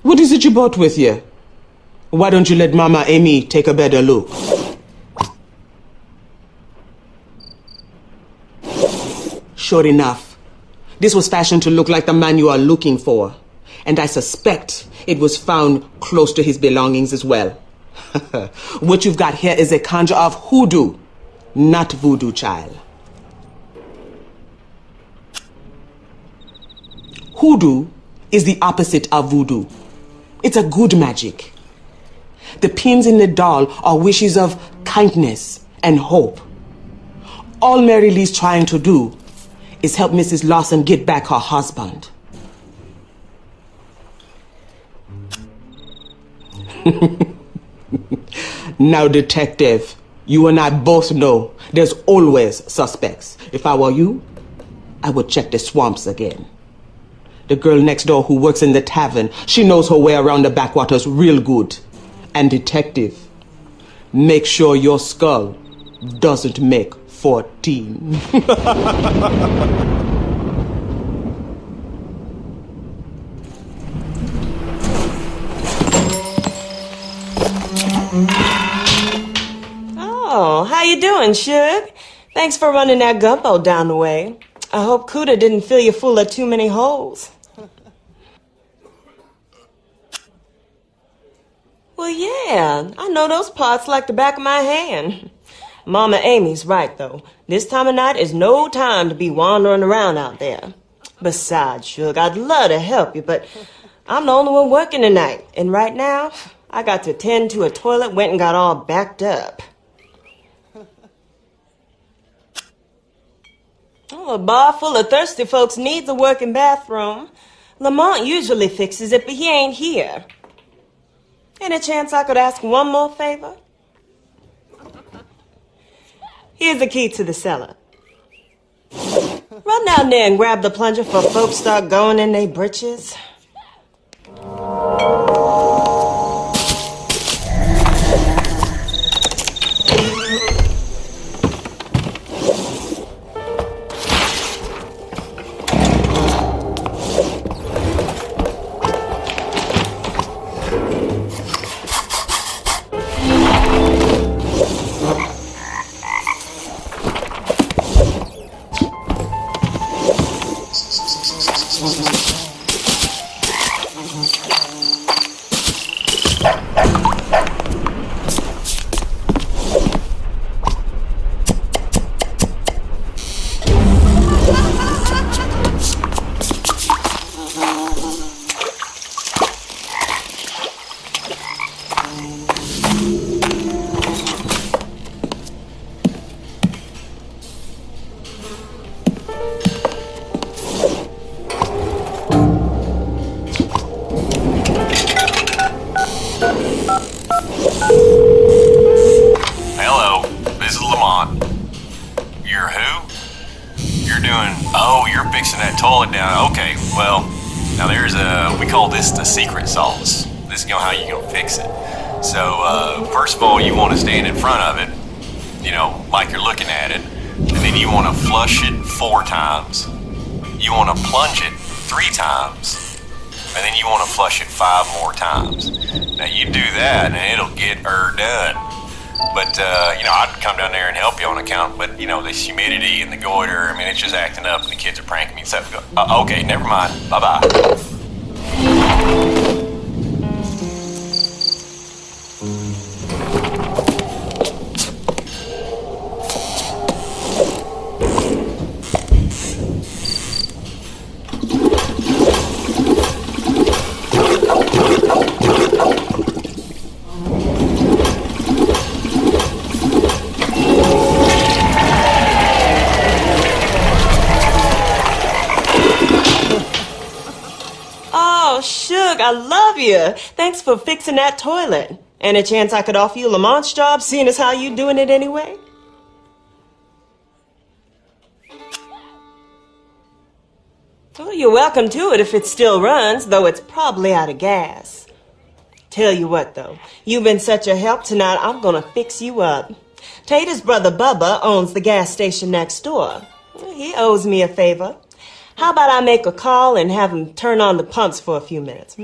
What is it you brought with you? Why don't you let Mama Amy take a better look? Sure enough, this was fashioned to look like the man you are looking for. And I suspect it was found close to his belongings as well. What you've got here is a conjure of hoodoo, not voodoo, child. Hoodoo is the opposite of voodoo. It's a good magic. The pins in the doll are wishes of kindness and hope. All Mary Lee's trying to do is help Mrs. Lawson get back her husband. Now, detective, you and I both know there's always suspects. If I were you, I would check the swamps again. The girl next door who works in the tavern, she knows her way around the backwaters real good. And detective, make sure your skull doesn't make 14. Oh, how you doing, Suge? Thanks for running that gumbo down the way. I hope Cuda didn't fill you full of too many holes. Well, yeah, I know those parts like the back of my hand. Mama Amy's right, though. This time of night is no time to be wandering around out there. Besides, Suge, I'd love to help you, but I'm the only one working tonight. And right now, I got to tend to a toilet, went and got all backed up. Oh, a bar full of thirsty folks needs a working bathroom. Lamont usually fixes it, but he ain't here. Any chance I could ask one more favor? Here's the key to the cellar. Run down there and grab the plunger before folks start going in their britches. Hello, this is Lamont. You're who? You're doing... Oh, you're fixing that toilet down. Okay, well, now there's we call this the secret sauce. This is how you're gonna fix it. So, first of all, you want to stand in front of it, like you're looking at it, and then you want to flush it 4 times. You want to plunge it 3 times. And then you want to flush it 5 more times. Now you do that and it'll get her done. But, I'd come down there and help you on account, but, this humidity and the goiter, it's just acting up and the kids are pranking me and stuff. Okay, never mind. Bye-bye. Oh, Suge, I love you. Thanks for fixing that toilet. Any chance I could offer you Lamont's job, seeing as how you doing it anyway? Well, you're welcome to it if it still runs, though it's probably out of gas. Tell you what, though, you've been such a help tonight, I'm gonna fix you up. Tater's brother Bubba owns the gas station next door. He owes me a favor. How about I make a call and have him turn on the pumps for a few minutes?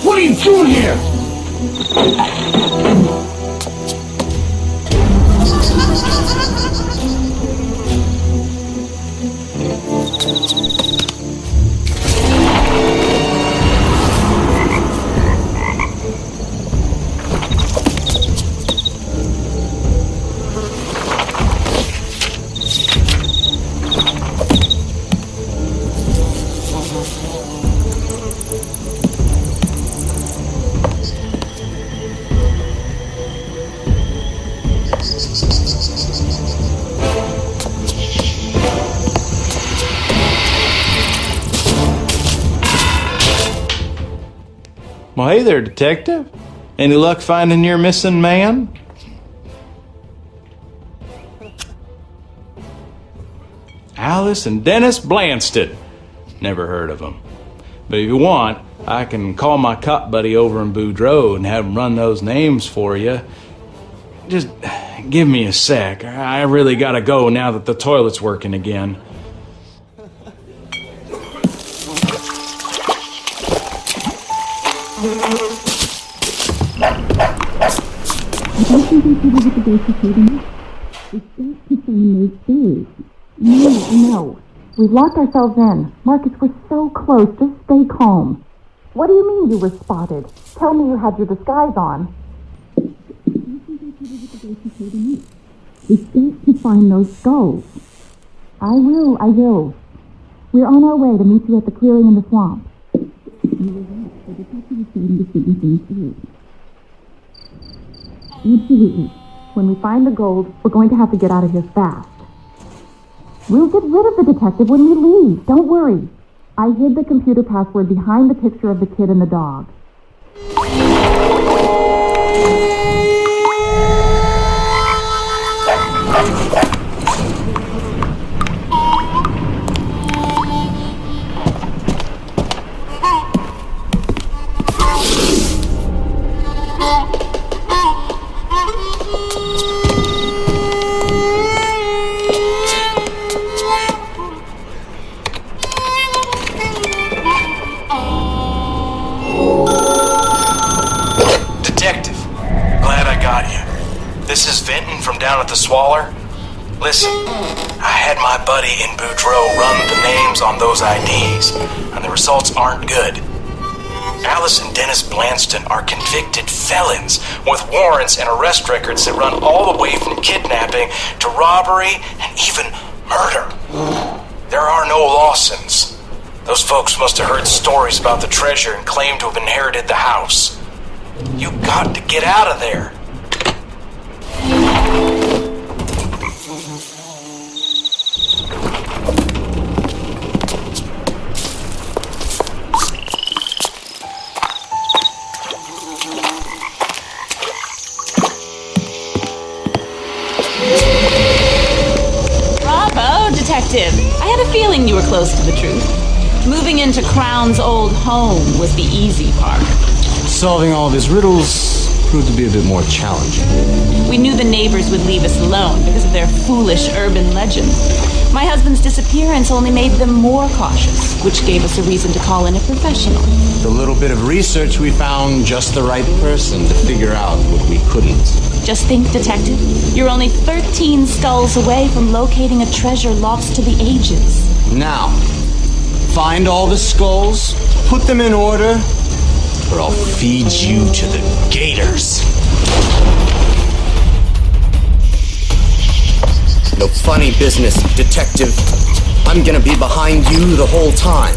What are you doing here? Well, hey there, detective. Any luck finding your missing man? Alice and Dennis Blanston. Never heard of them. But if you want, I can call my cop buddy over in Boudreaux and have him run those names for you. Just give me a sec. I really gotta go now that the toilet's working again. No. We've locked ourselves in. Marcus, we're so close. Just stay calm. What do you mean you were spotted? Tell me you had your disguise on. We've got to find those skulls. I will. We're on our way to meet you at the clearing in the swamp. Absolutely. When we find the gold, we're going to have to get out of here fast. We'll get rid of the detective when we leave. Don't worry. I hid the computer password behind the picture of the kid and the dog. This is Vinton from down at the Swaller. Listen, I had my buddy in Boudreaux run the names on those IDs, and the results aren't good. Alice and Dennis Blanston are convicted felons with warrants and arrest records that run all the way from kidnapping to robbery and even murder. There are no Lawsons. Those folks must have heard stories about the treasure and claimed to have inherited the house. You got to get out of there. Bravo, detective! I had a feeling you were close to the truth. Moving into Crown's old home was the easy part. Solving all of his riddles proved to be a bit more challenging. We knew the neighbors would leave us alone because of their foolish urban legend. My husband's disappearance only made them more cautious, which gave us a reason to call in a professional. The little bit of research we found just the right person to figure out what we couldn't. Just think, Detective, you're only 13 skulls away from locating a treasure lost to the ages. Now, find all the skulls, put them in order, or I'll feed you to the gators. No funny business, Detective. I'm gonna be behind you the whole time.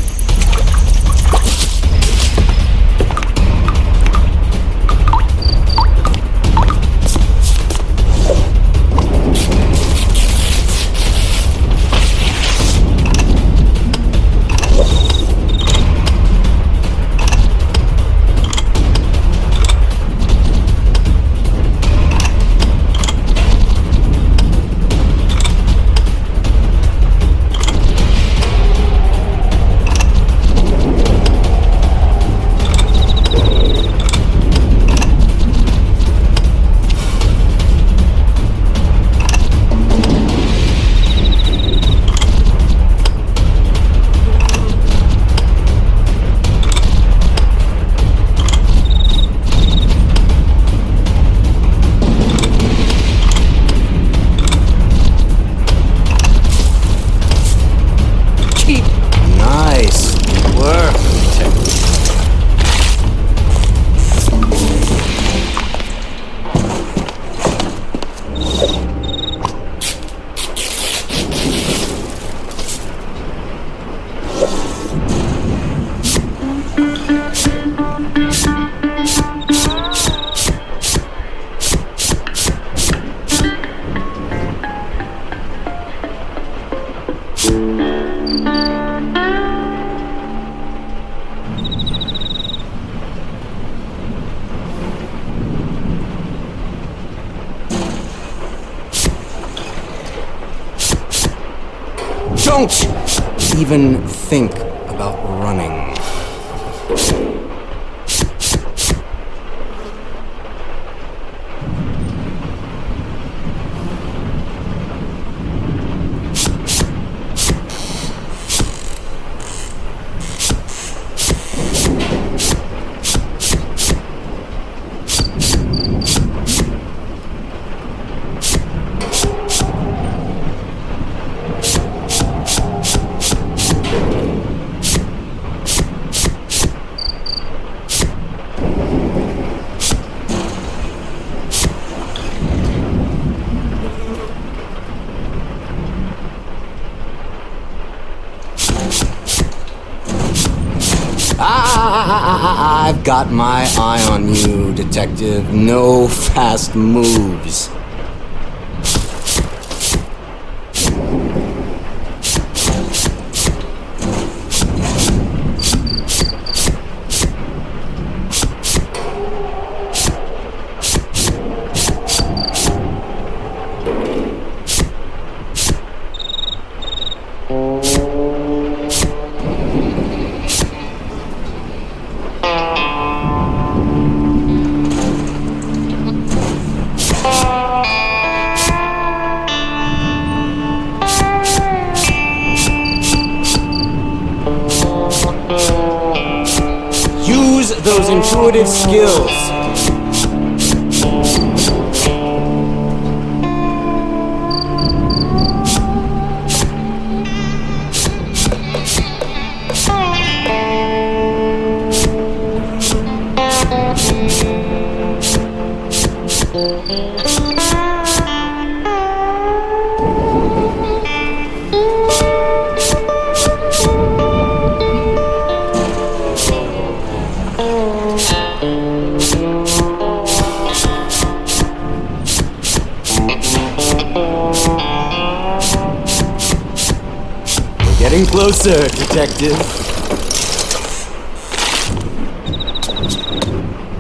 Nice work, Detective. Don't even think about running. I've got my eye on you, Detective. No fast moves. Use those intuitive skills. Getting closer, Detective.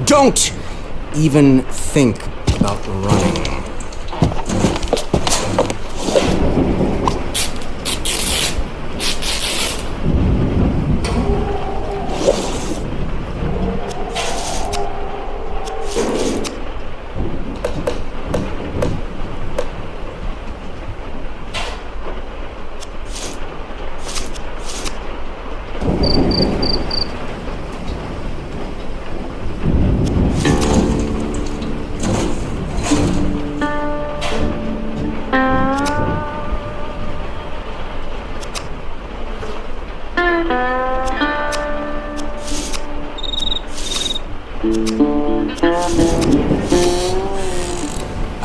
Don't even think about running.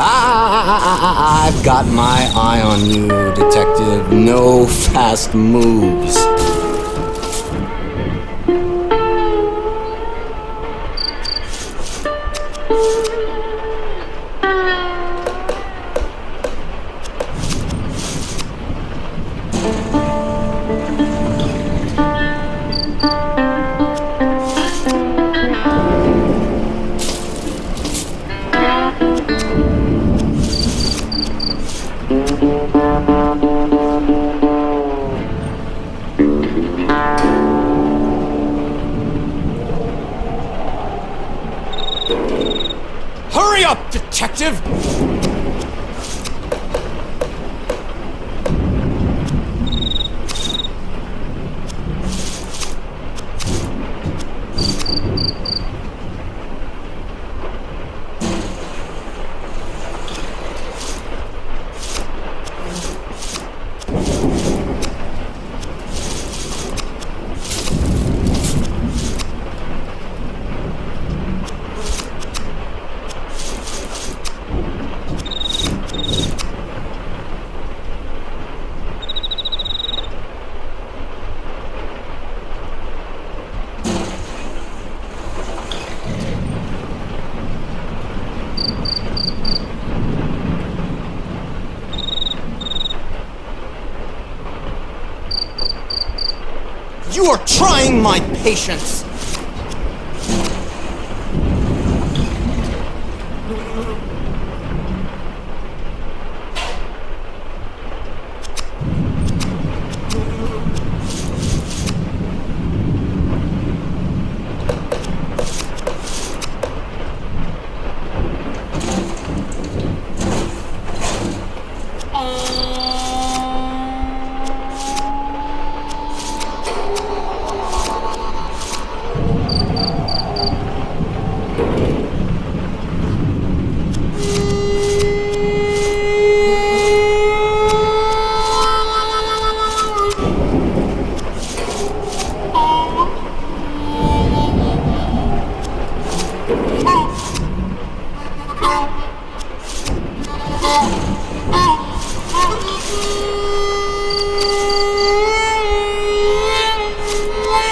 I've got my eye on you, detective. No fast moves. Hurry up, detective! You are trying my patience!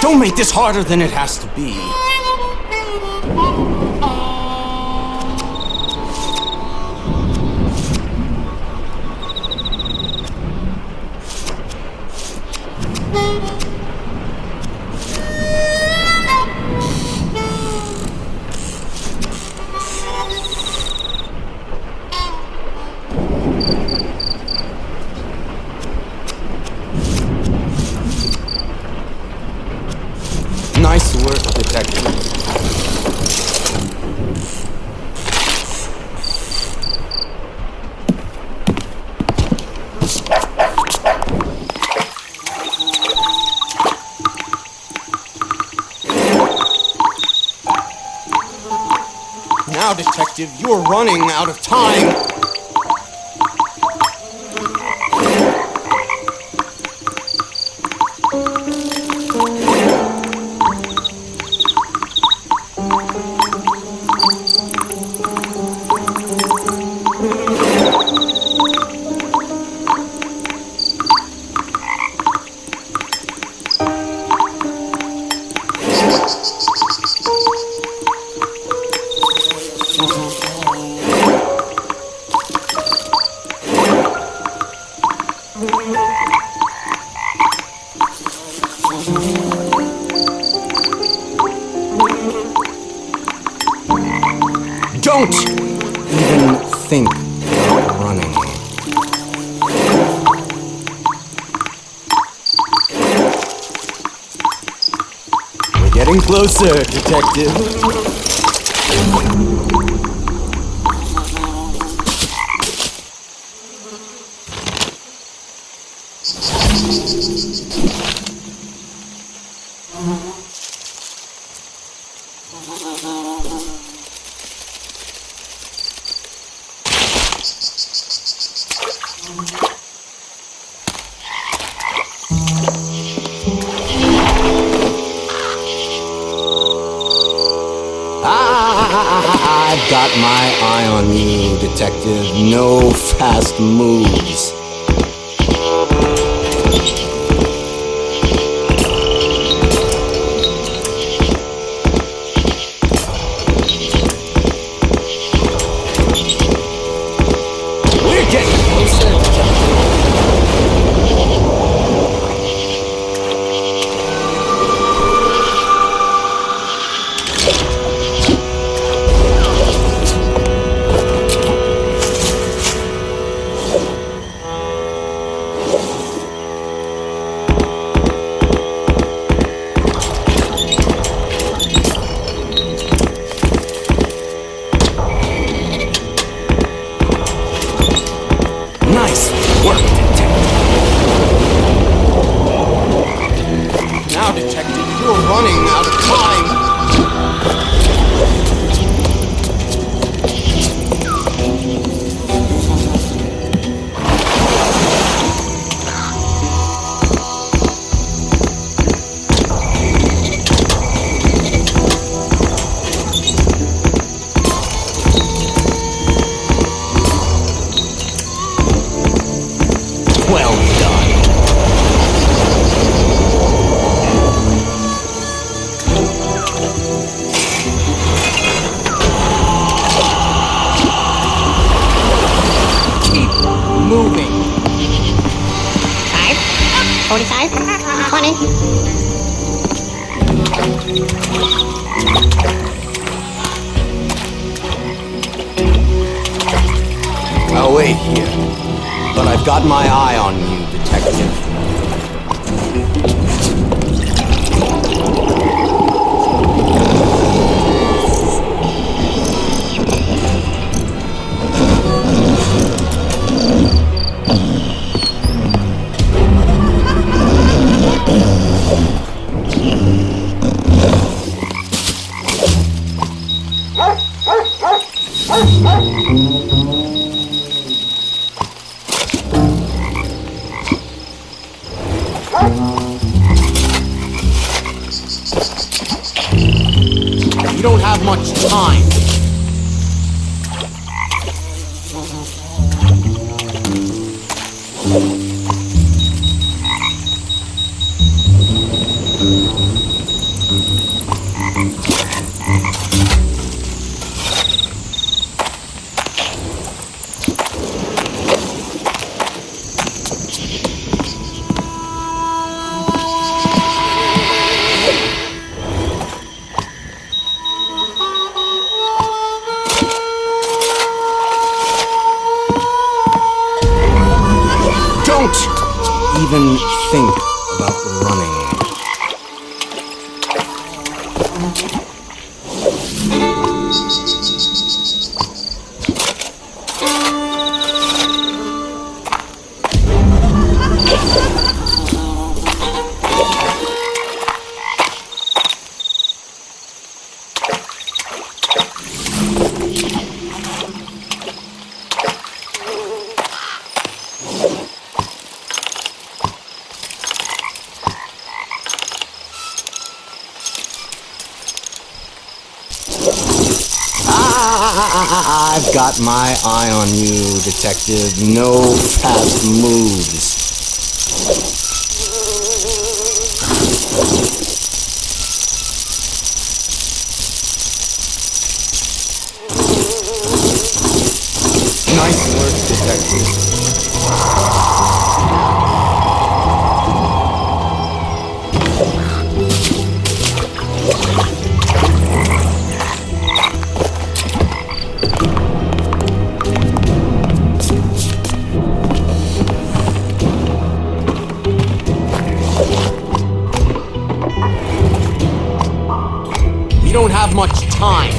Don't make this harder than it has to be. Nice work, detective. Now, detective, you're running out of time. Don't even think about running. We're getting closer, detective. I've got my eye on you, detective. No fast moves. We're getting closer, detective. Nice work, detective. Now, detective, you're running out of time. Well done. Keep moving. 45, 20. I'll wait here, but I've got my eye on you, detective. You don't have much time. Don't even think about running. I've got my eye on you, detective. No fast moves. Nice work, detective. You don't have much time.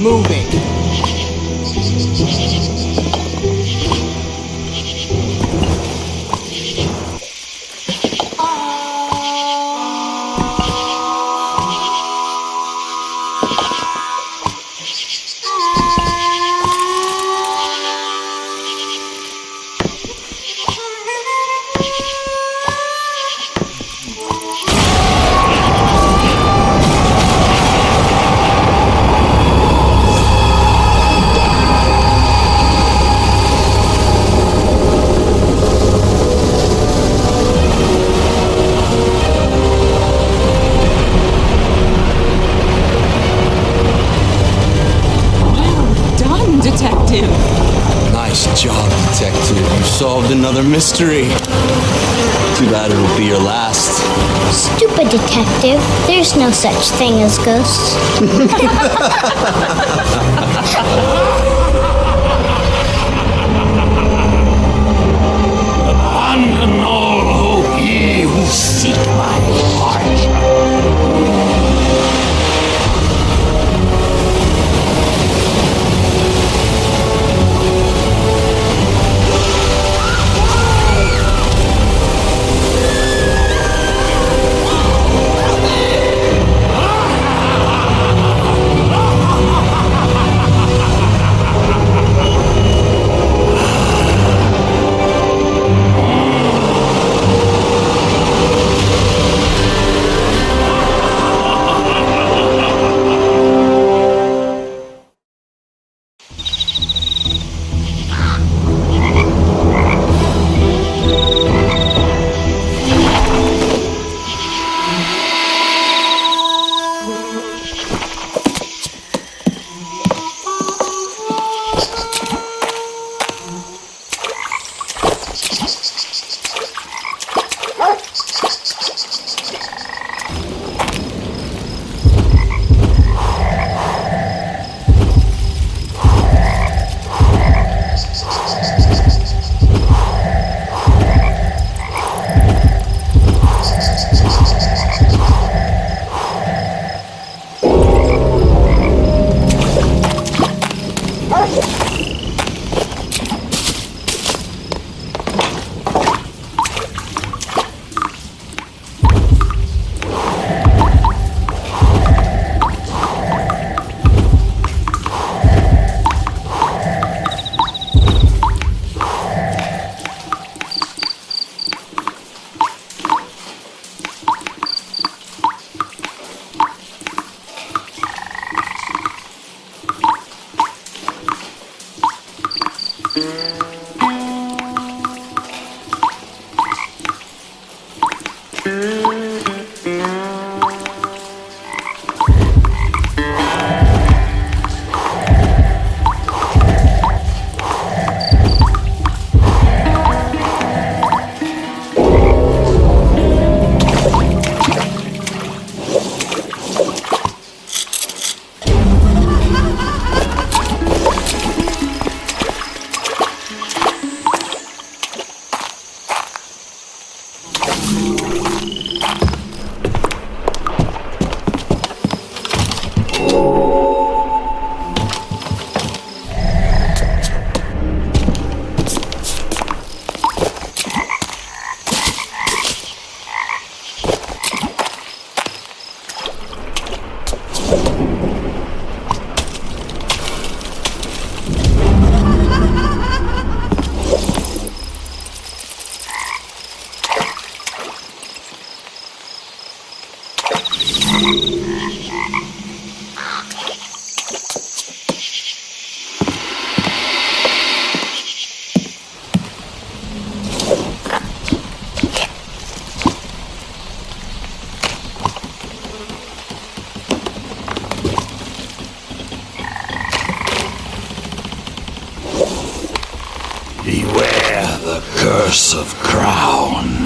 moving. Detective. Nice job, Detective. You solved another mystery. Too bad it'll be your last. Stupid detective. There's no such thing as ghosts. Abandon all hope, ye who seek my heart. Beware the curse of Crown.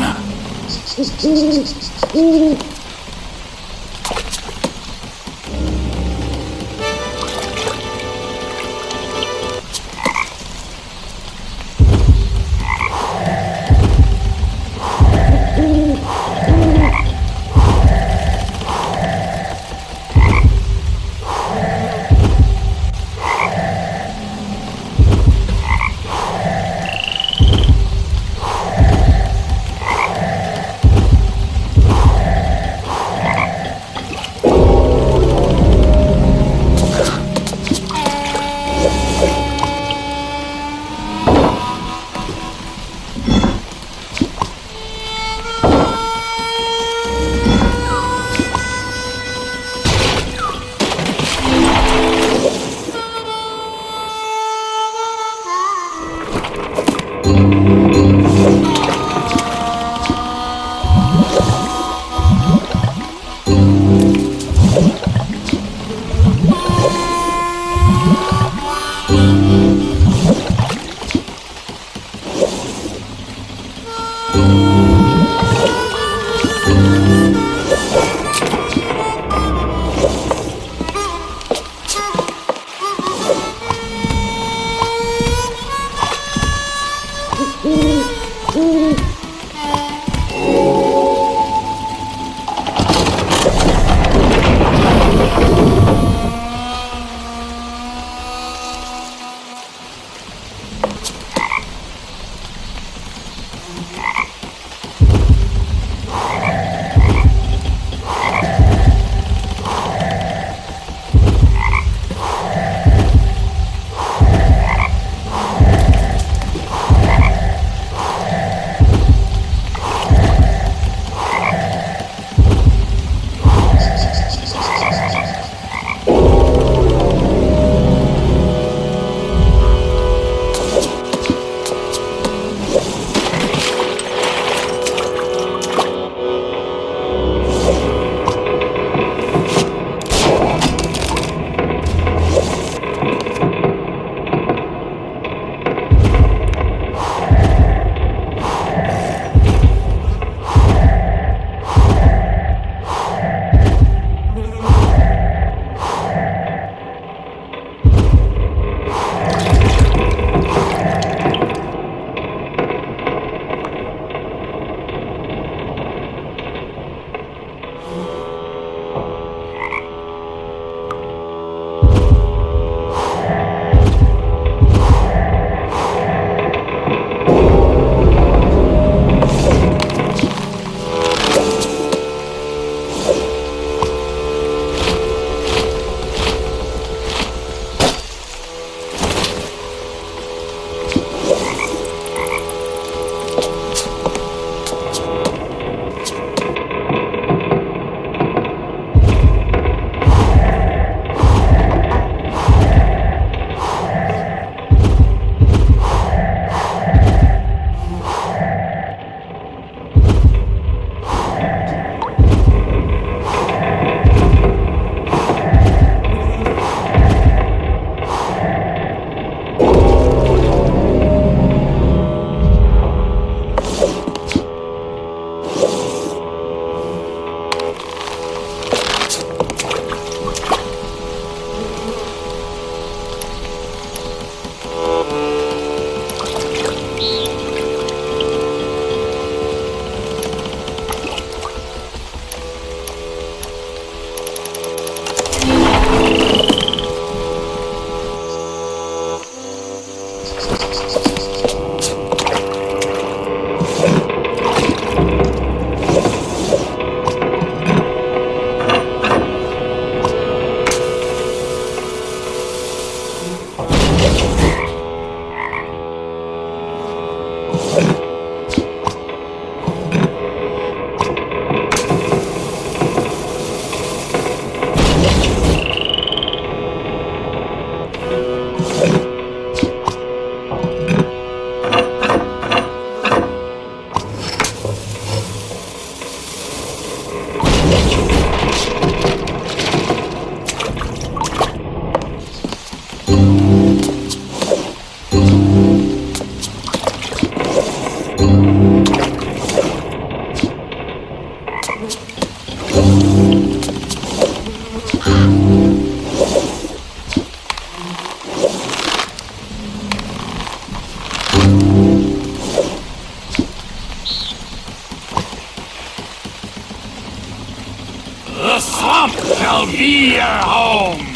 The swamp shall be your home!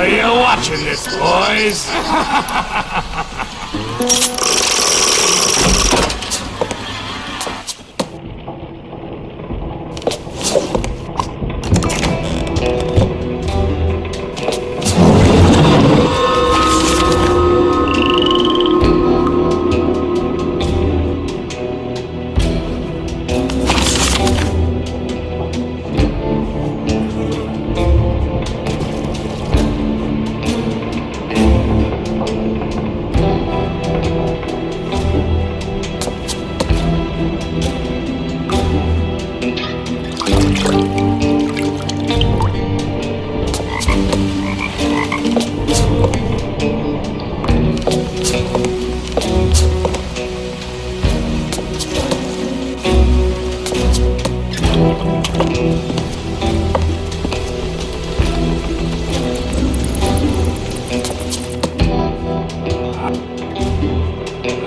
Are you watching this, boys?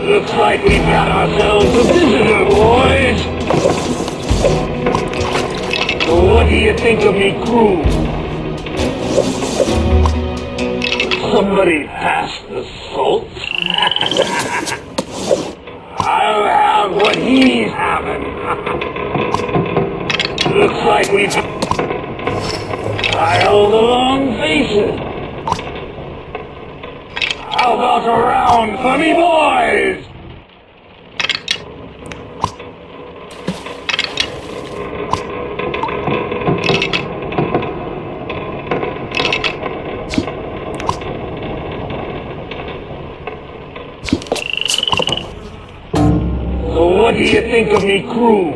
Looks like we've got ourselves a visitor, boys. So what do you think of me crew? Somebody pass the salt. I'll have what he's having. Looks like we've tiled the long faces. How about a round for me boys? So what do you think of me crew?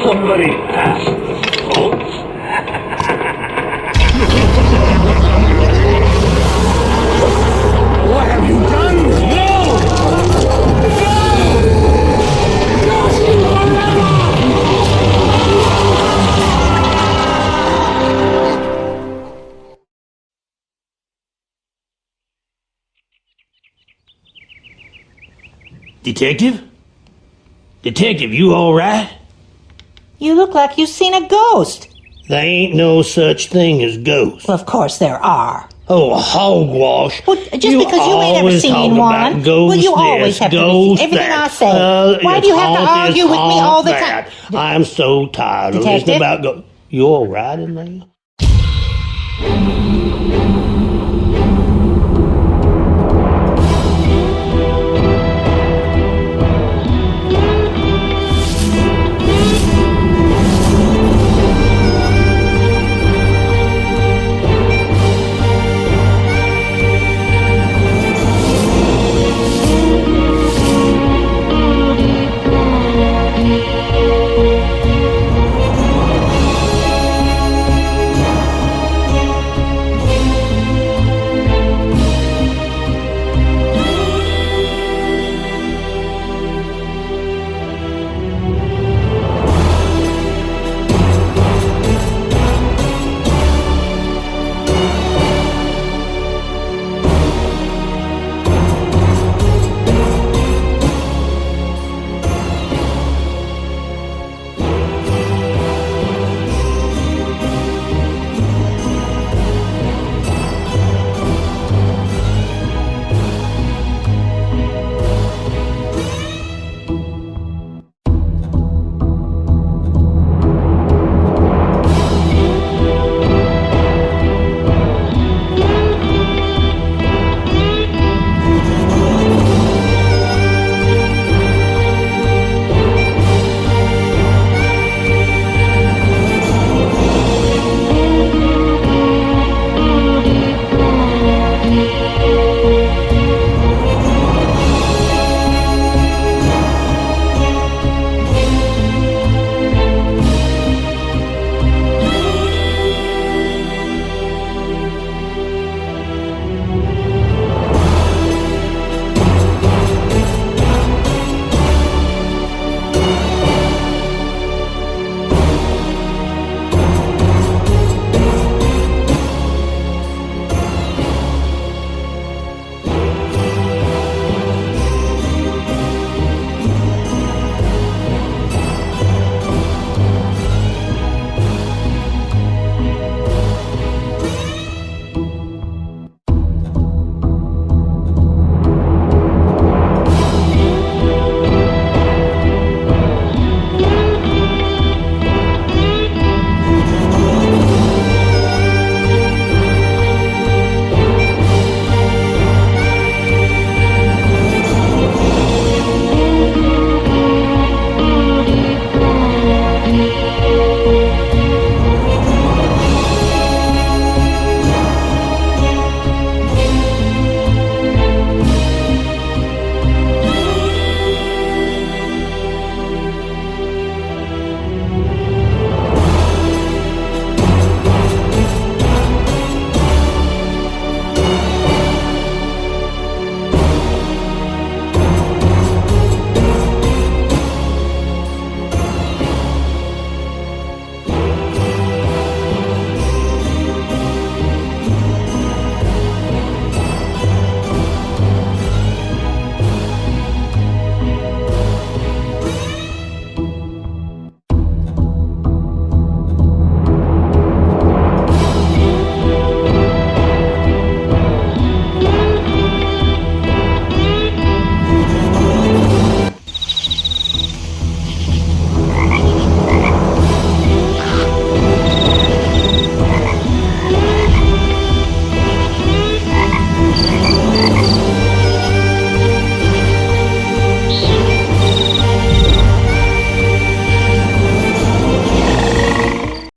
Somebody pass the salt. What have you done? Detective? Detective, you all right? You look like you've seen a ghost. There ain't no such thing as ghosts. Well, of course there are. Oh, hogwash. Well, just because you ain't ever always seen talk one, about ghost well, you this, always have to ghost everything that. I say. Why do you have to haunt argue this, with me all haunt the that. time? I'm so tired of listening Detective? about ghosts. You all right in there?